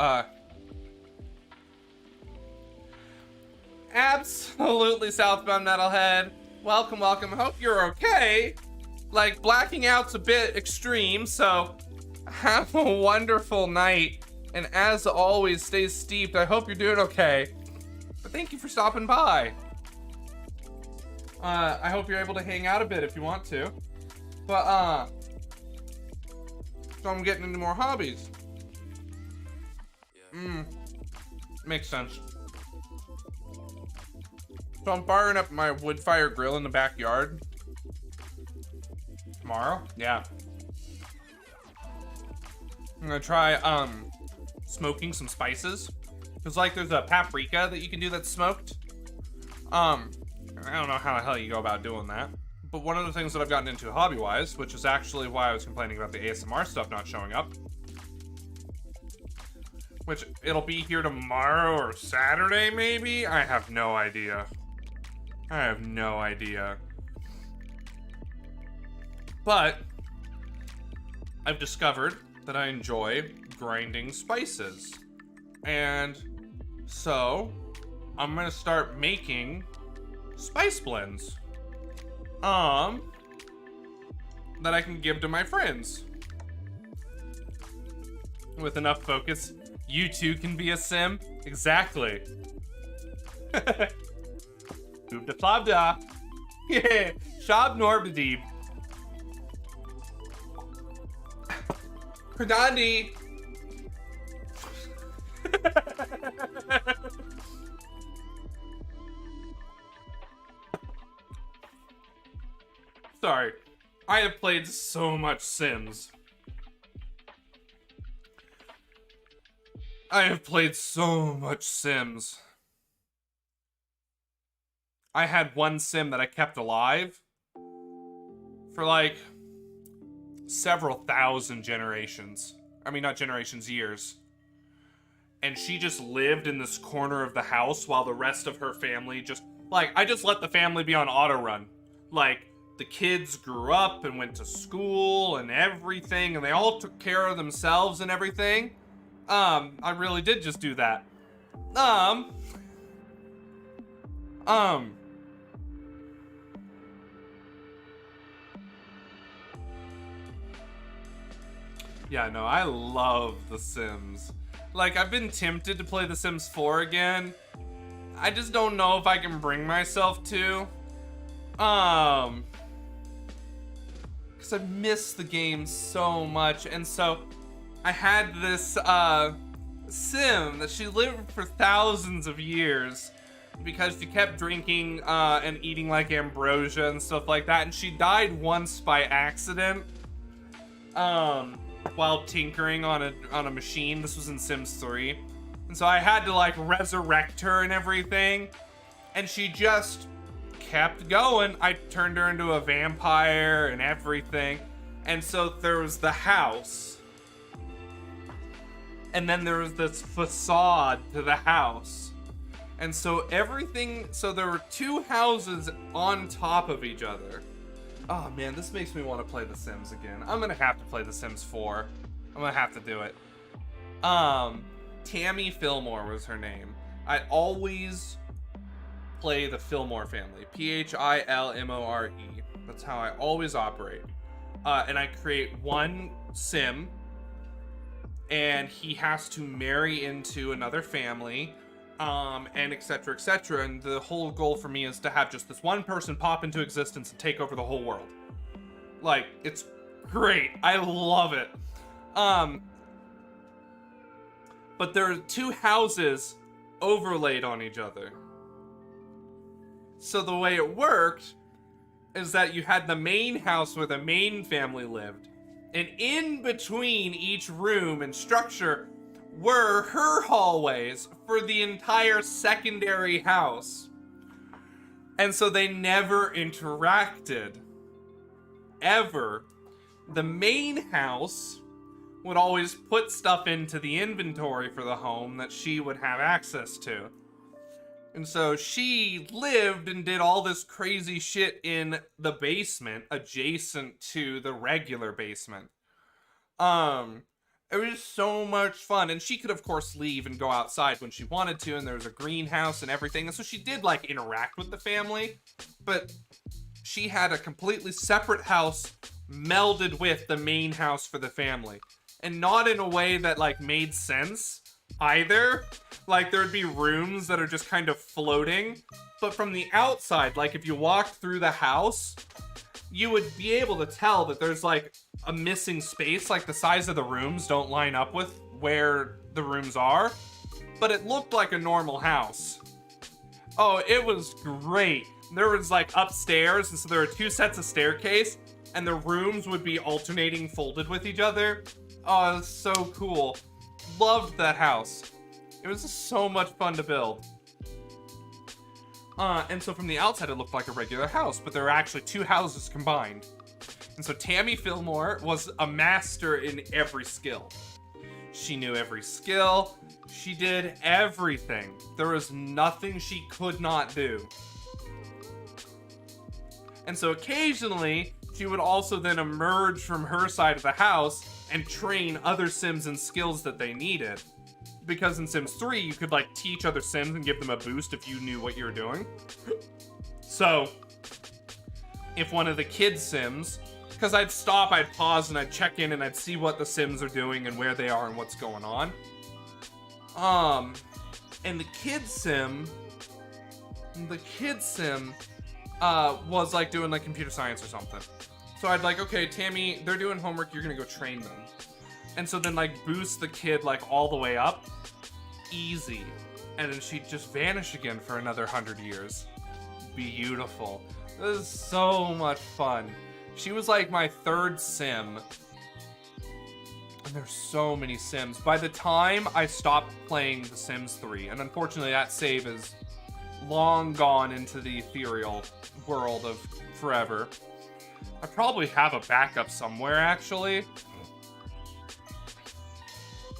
absolutely Southbound Metalhead. Welcome, welcome. Hope you're okay. Like, blacking out's a bit extreme, so have a wonderful night. And as always, stay steeped. I hope you're doing okay. But thank you for stopping by. I hope you're able to hang out a bit if you want to. But, so I'm getting into more hobbies. Makes sense. So I'm firing up my wood fire grill in the backyard. Tomorrow? Yeah. I'm gonna try, smoking some spices. Cause like there's a paprika that you can do that's smoked. I don't know how the hell you go about doing that. But one of the things that I've gotten into hobby-wise, which is actually why I was complaining about the ASMR stuff not showing up, which it'll be here tomorrow or Saturday maybe? I have no idea. I have no idea. But I've discovered that I enjoy grinding spices. And so I'm gonna start making spice blends. That I can give to my friends. With enough focus, you too can be a sim. Exactly. Hoopda plabda. Yeah. Shab Norbadib. Pradandi. Sorry. I have played so much Sims. I have played so much Sims. I had one Sim that I kept alive for like several thousand generations. I mean, not generations, years. And she just lived in this corner of the house while the rest of her family just, like, I just let the family be on auto run. Like, the kids grew up and went to school and everything, and they all took care of themselves and everything. I really did just do that. Yeah, no, I love The Sims. Like, I've been tempted to play The Sims 4 again. I just don't know if I can bring myself to. Because I miss the game so much. And so I had this Sim that she lived for thousands of years because she kept drinking and eating like ambrosia and stuff like that. And she died once by accident while tinkering on a machine. This was in Sims 3. And so I had to like resurrect her and everything. And she just kept going. I turned her into a vampire and everything. And so there was the house. And then there was this facade to the house. And so everything, so there were two houses on top of each other. Oh man, this makes me want to play The Sims again. I'm gonna have to play The Sims 4. I'm gonna have to do it. Tammy Fillmore was her name. I always play the Fillmore family. Philmore. That's how I always operate. And I create one Sim, and he has to marry into another family, and etc, etc. And the whole goal for me is to have just this one person pop into existence and take over the whole world. Like, it's great. I love it. But there are two houses overlaid on each other. So the way it worked is that you had the main house where the main family lived. And in between each room and structure were her hallways for the entire secondary house. And so they never interacted. However, the main house would always put stuff into the inventory for the home that she would have access to. And so she lived and did all this crazy shit in the basement adjacent to the regular basement. It was so much fun. And she could, of course, leave and go outside when she wanted to. And there was a greenhouse and everything. And so she did, like, interact with the family. But she had a completely separate house melded with the main house for the family. And not in a way that, like, made sense either. Like, there would be rooms that are just kind of floating. But from the outside, like, if you walked through the house, you would be able to tell that there's, like, a missing space. Like, the size of the rooms don't line up with where the rooms are. But it looked like a normal house. Oh, it was great. There was, like, upstairs, and so there were 2 sets of staircase, and the rooms would be alternating folded with each other. Oh, it was so cool. Loved that house. It was just so much fun to build. And so from the outside, it looked like a regular house, but there were actually 2 houses combined. And so Tammy Fillmore was a master in every skill. She knew every skill. She did everything. There was nothing she could not do. And so occasionally, she would also then emerge from her side of the house and train other Sims in skills that they needed. Because in Sims 3, you could, like, teach other Sims and give them a boost if you knew what you were doing. So, if one of the kids' Sims, because I'd stop, I'd pause, and I'd check in, and I'd see what the Sims are doing and where they are and what's going on. And the kid sim was, like, doing, like, computer science or something. So I'd like, okay, Tammy, they're doing homework, you're gonna go train them. And so then, like, boost the kid, like, all the way up. Easy. And then she'd just vanish again for another 100 years. Beautiful. This is so much fun. She was, like, my 3rd sim. And there's so many Sims. By the time I stopped playing The Sims 3, and unfortunately that save is long gone into the ethereal world of forever. I probably have a backup somewhere, actually.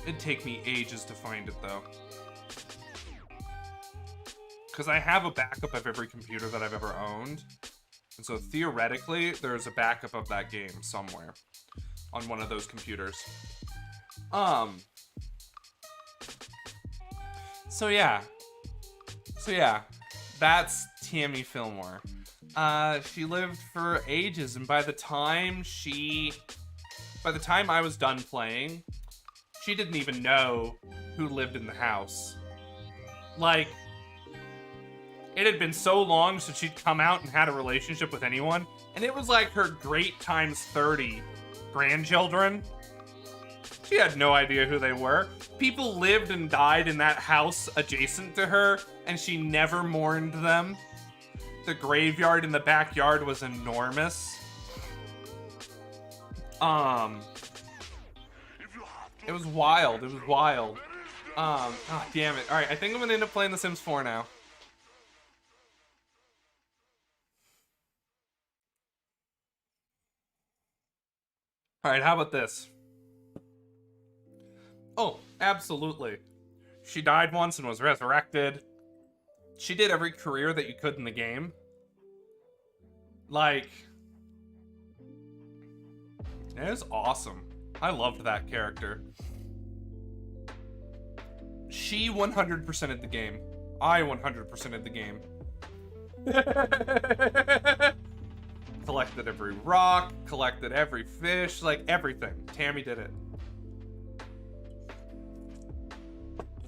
It'd take me ages to find it, though. Because I have a backup of every computer that I've ever owned. And so theoretically, there's a backup of that game somewhere on one of those computers. So yeah, that's Tammy Fillmore. She lived for ages, and by the time I was done playing, she didn't even know who lived in the house. Like, it had been so long since she'd come out and had a relationship with anyone, and it was like her great times 30 grandchildren. She had no idea who they were. People lived and died in that house adjacent to her, and she never mourned them. The graveyard in the backyard was enormous. It was wild. It was wild. Oh, damn it. Alright, I think I'm gonna end up playing The Sims 4 now. Alright, how about this? Oh, absolutely. She died once and was resurrected. She did every career that you could in the game. Like, it was awesome. I loved that character. She 100%'d the game. I 100%'d the game. Collected every rock, collected every fish, like everything. Tammy did it.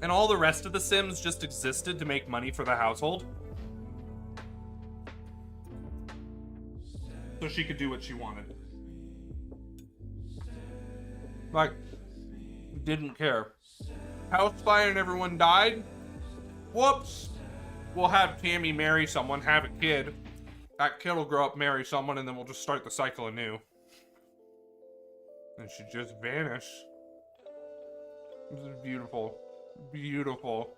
And all the rest of the Sims just existed to make money for the household. So she could do what she wanted. Like, didn't care. House fire and everyone died? Whoops! We'll have Tammy marry someone, have a kid. That kid will grow up, marry someone, and then we'll just start the cycle anew. And she'd just vanish. This is beautiful. Beautiful.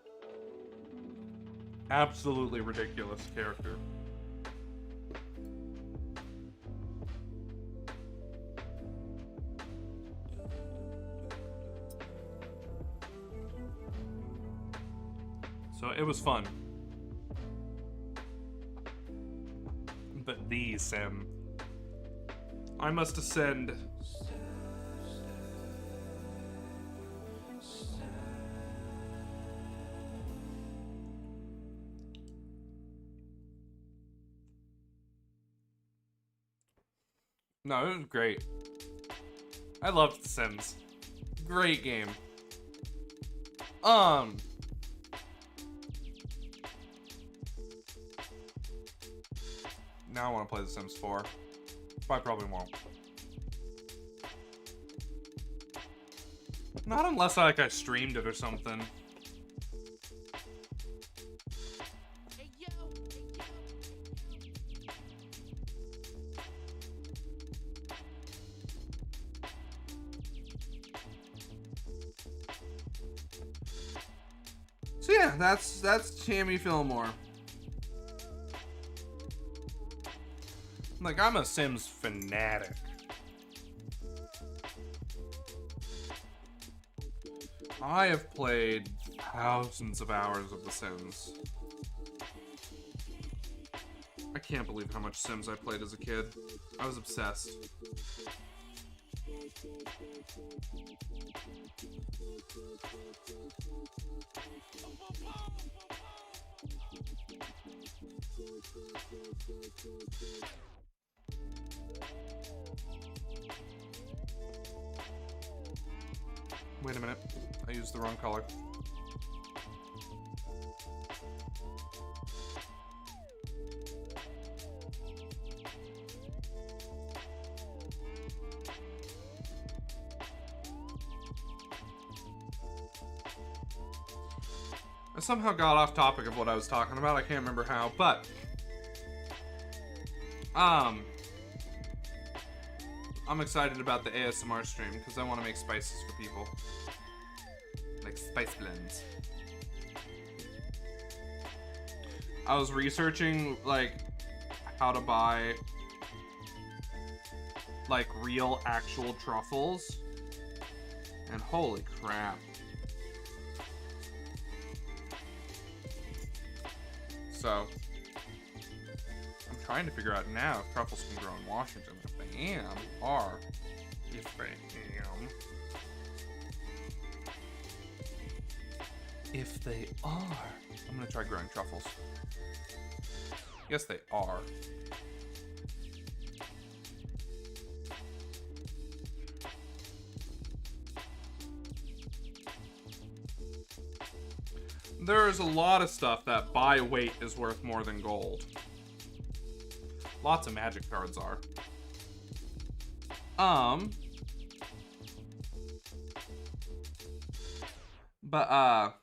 Absolutely ridiculous character. So it was fun. But the sim. I must ascend. No, it was great. I loved The Sims. Great game. Now I want to play The Sims 4. But I probably won't. Not unless I streamed it or something. So yeah, that's Tammy Fillmore. Like, I'm a Sims fanatic. I have played thousands of hours of The Sims. I can't believe how much Sims I played as a kid. I was obsessed. Wait a minute. I used the wrong color. I somehow got off topic of what I was talking about. I can't remember how, but I'm excited about the ASMR stream because I want to make spices for people. Like spice blends. I was researching like how to buy like real actual truffles. And holy crap. So I'm trying to figure out now if truffles can grow in Washington. If they are. If they are, I'm gonna try growing truffles. Yes, they are. There's a lot of stuff that by weight is worth more than gold. Lots of magic cards are. But I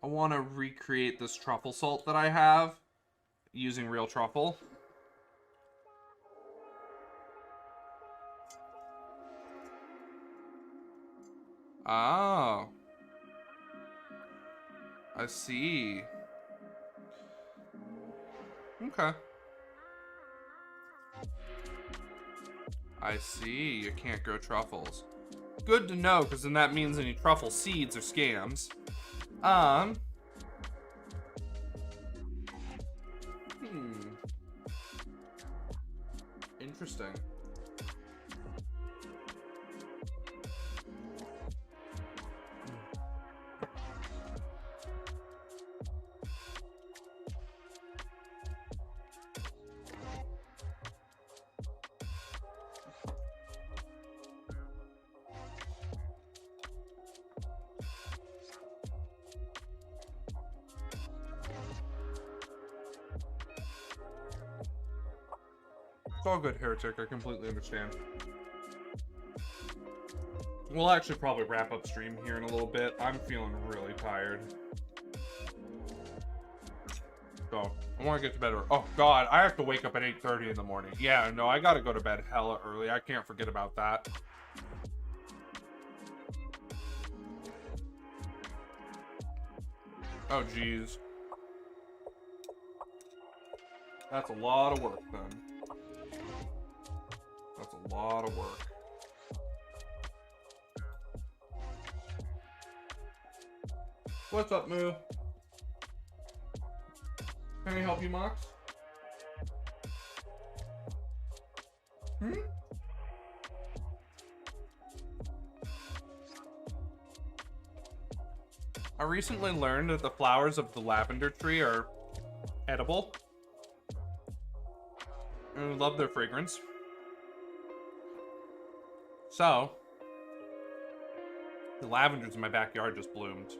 want to recreate this truffle salt that I have using real truffle. Oh. I see. Okay. I see. You can't grow truffles. Good to know, because then that means any truffle seeds are scams. Interesting. It's all good, Heretic. I completely understand. We'll actually probably wrap up stream here in a little bit. I'm feeling really tired. So, I want to get to bed. Oh, God. I have to wake up at 8:30 in the morning. Yeah, no, I got to go to bed hella early. I can't forget about that. Oh, geez. That's a lot of work, then. That's a lot of work. What's up, Moo? Can I help you, Mox? Hmm? I recently learned that the flowers of the lavender tree are edible. And I love their fragrance. So, the lavenders in my backyard just bloomed.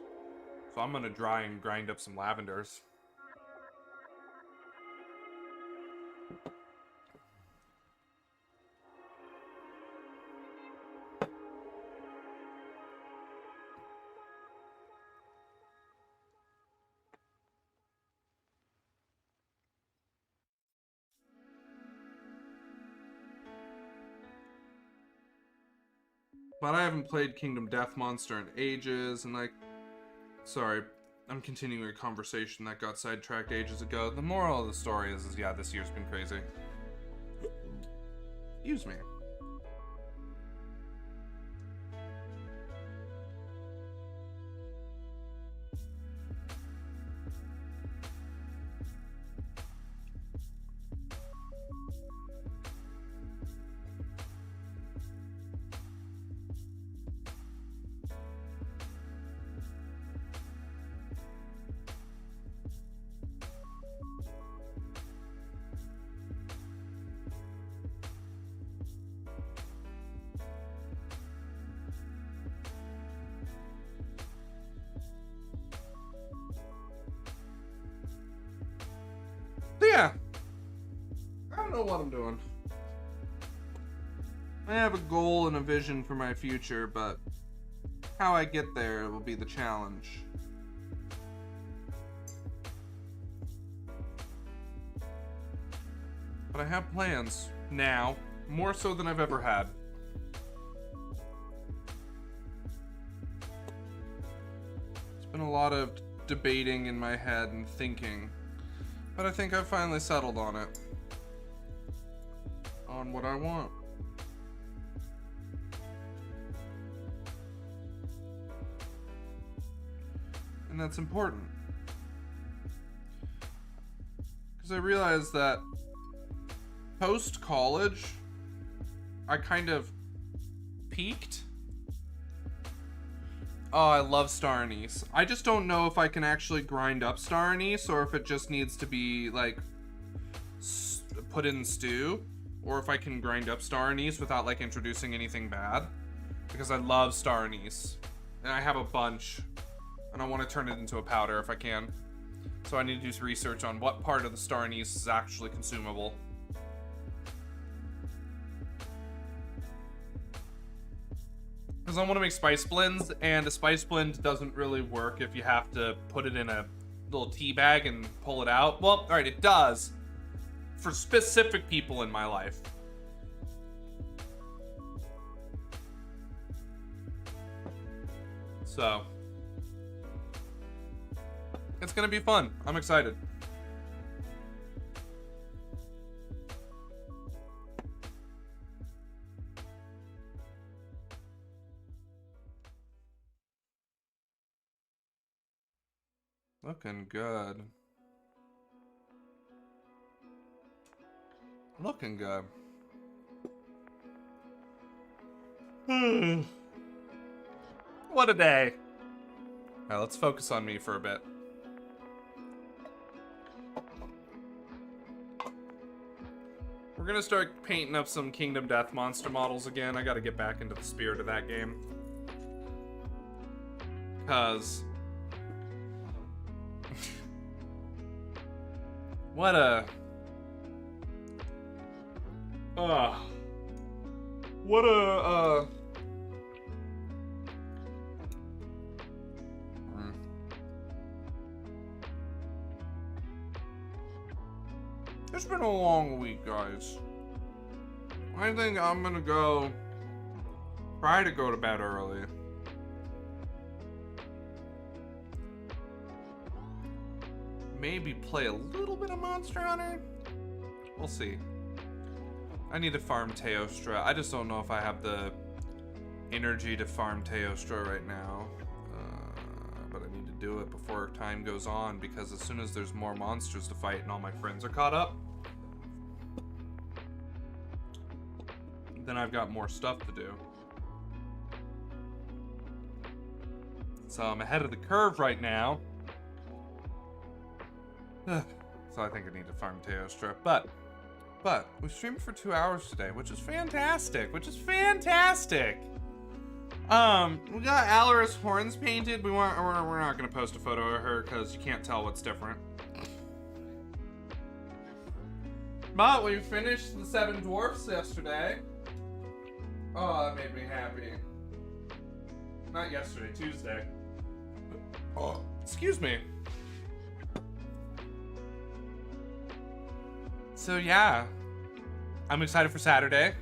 So I'm gonna dry and grind up some lavenders. But I haven't played Kingdom Death Monster in ages, and like, sorry, I'm continuing a conversation that got sidetracked ages ago. The moral of the story is yeah, this year's been crazy. Excuse me. Yeah, I don't know what I'm doing. I have a goal and a vision for my future, but how I get there will be the challenge. But I have plans now, more so than I've ever had. It's been a lot of debating in my head and thinking. But I think I've finally settled on it. On what I want. And that's important. Because I realized that post-college, I kind of peaked. Oh, I love star anise. I just don't know if I can actually grind up star anise or if it just needs to be like put in stew, or if I can grind up star anise without like introducing anything bad, because I love star anise and I have a bunch and I want to turn it into a powder if I can. So I need to do some research on what part of the star anise is actually consumable. Because I want to make spice blends, and a spice blend doesn't really work if you have to put it in a little tea bag and pull it out. Well, alright, it does for specific people in my life. So, it's gonna be fun. I'm excited. Looking good. Looking good. What a day. Alright, let's focus on me for a bit. We're gonna start painting up some Kingdom Death Monster models again. I gotta get back into the spirit of that game. Cause what a It's been a long week, guys. I think I'm gonna try to go to bed early. Maybe play a little bit of Monster Hunter? We'll see. I need to farm Teostra. I just don't know if I have the energy to farm Teostra right now. But I need to do it before time goes on, because as soon as there's more monsters to fight and all my friends are caught up, then I've got more stuff to do. So I'm ahead of the curve right now. So I think I need to farm Teo Strip. But we streamed for 2 hours today, which is fantastic. We got Alarith's horns painted. We're not gonna post a photo of her because you can't tell what's different. But we finished the 7 dwarfs yesterday. Oh, that made me happy. Not yesterday, Tuesday. Oh, excuse me. So yeah, I'm excited for Saturday.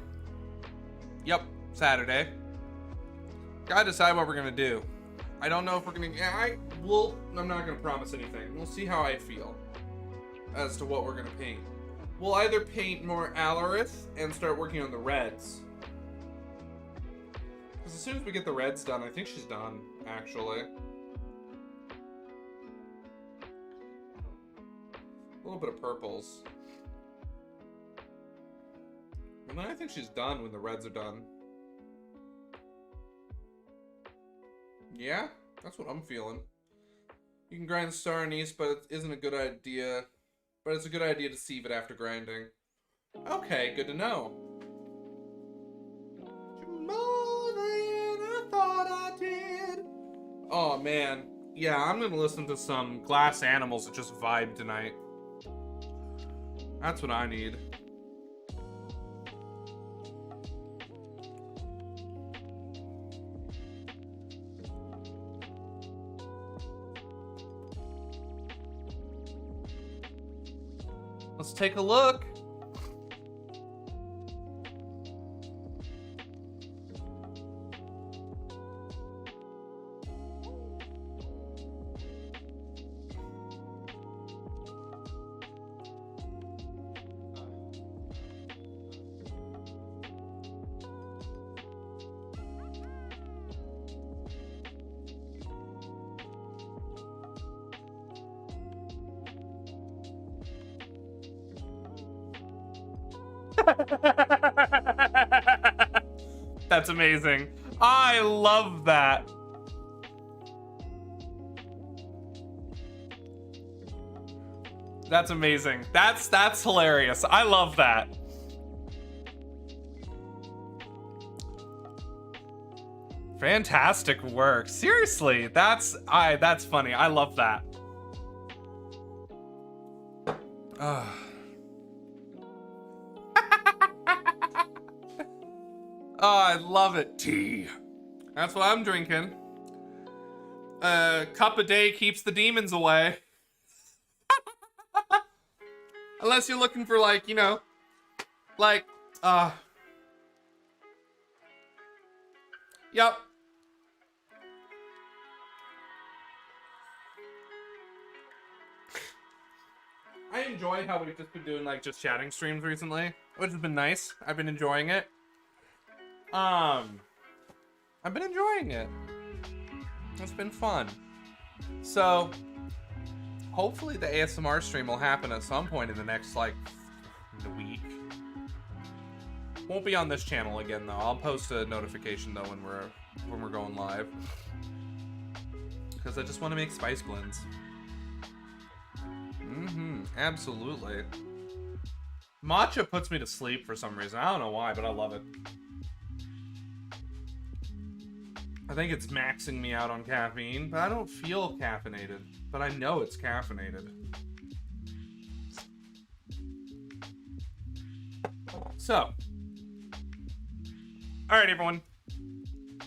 Yep, Saturday. Gotta decide what we're gonna do. I don't know if we're gonna. I'm not gonna promise anything. We'll see how I feel as to what we're gonna paint. We'll either paint more Alarith and start working on the reds. Because as soon as we get the reds done, I think she's done, actually. A little bit of purples. And then I think she's done when the reds are done. Yeah, that's what I'm feeling. You can grind star anise, but it isn't a good idea. But it's a good idea to sieve it after grinding. Okay, good to know. More than I thought I did. Oh man, yeah, I'm gonna listen to some Glass Animals that just vibe tonight. That's what I need. Let's take a look. That's amazing. I love that. That's amazing. That's hilarious. I love that. Fantastic work. Seriously, that's funny. I love that. Oh, I love it. Tea. That's what I'm drinking. A cup a day keeps the demons away. Unless you're looking for, like, you know, like, yep. I enjoy how we've just been doing, like, just chatting streams recently, which has been nice. I've been enjoying it. I've been enjoying it. It's been fun. So, hopefully the ASMR stream will happen at some point in the next, like, week. Won't be on this channel again, though. I'll post a notification, though, when we're going live. Because I just want to make spice blends. Absolutely. Matcha puts me to sleep for some reason. I don't know why, but I love it. I think it's maxing me out on caffeine, but I don't feel caffeinated. But I know it's caffeinated. So. Alright, everyone.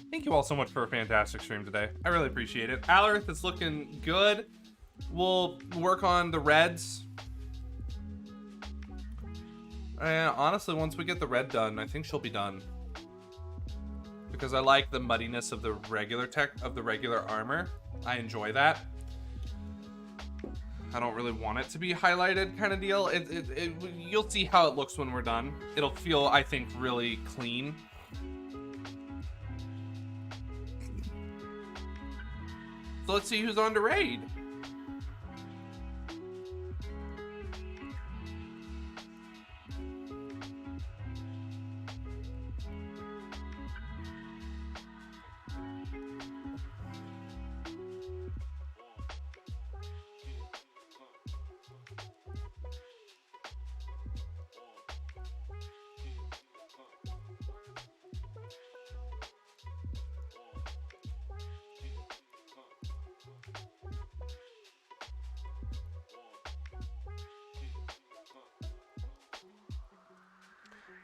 Thank you all so much for a fantastic stream today. I really appreciate it. Alarith is looking good. We'll work on the reds. Honestly, once we get the red done, I think she'll be done. Because I like the muddiness of the regular armor. I enjoy that. I don't really want it to be highlighted kind of deal. You'll see how it looks when we're done. It'll feel, I think, really clean. So So let's see who's on to raid.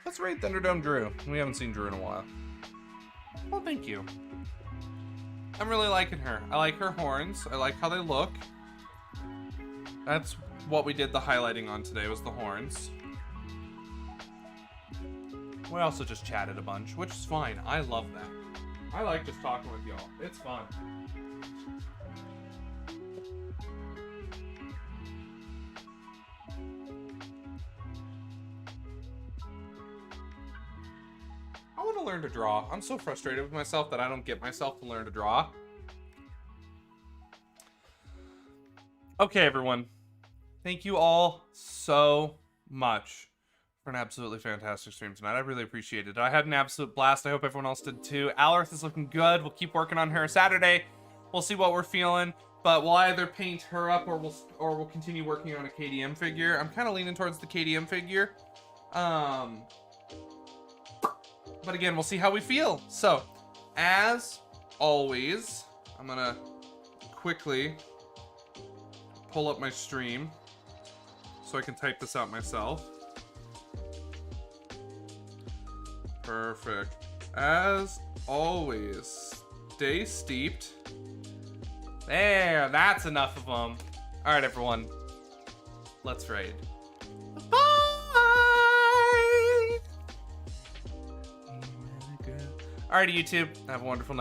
Let's raid Thunderdome Drew. We haven't seen Drew in a while. Well, thank you. I'm really liking her. I like her horns. I like how they look. That's what we did the highlighting on today, was the horns. We also just chatted a bunch, which is fine. I love that. I like just talking with y'all. It's fun. I want to learn to draw. I'm so frustrated with myself that I don't get myself to learn to draw. Okay, everyone. Thank you all so much for an absolutely fantastic stream tonight. I really appreciate it. I had an absolute blast. I hope everyone else did too. Alarith is looking good. We'll keep working on her Saturday. We'll see what we're feeling, but we'll either paint her up or we'll continue working on a KDM figure. I'm kind of leaning towards the KDM figure. But again, we'll see how we feel. So, as always, I'm gonna quickly pull up my stream so I can type this out myself. Perfect. As always, stay steeped. There, that's enough of them. All right, everyone, let's raid. Bye. Alrighty, YouTube. Have a wonderful night.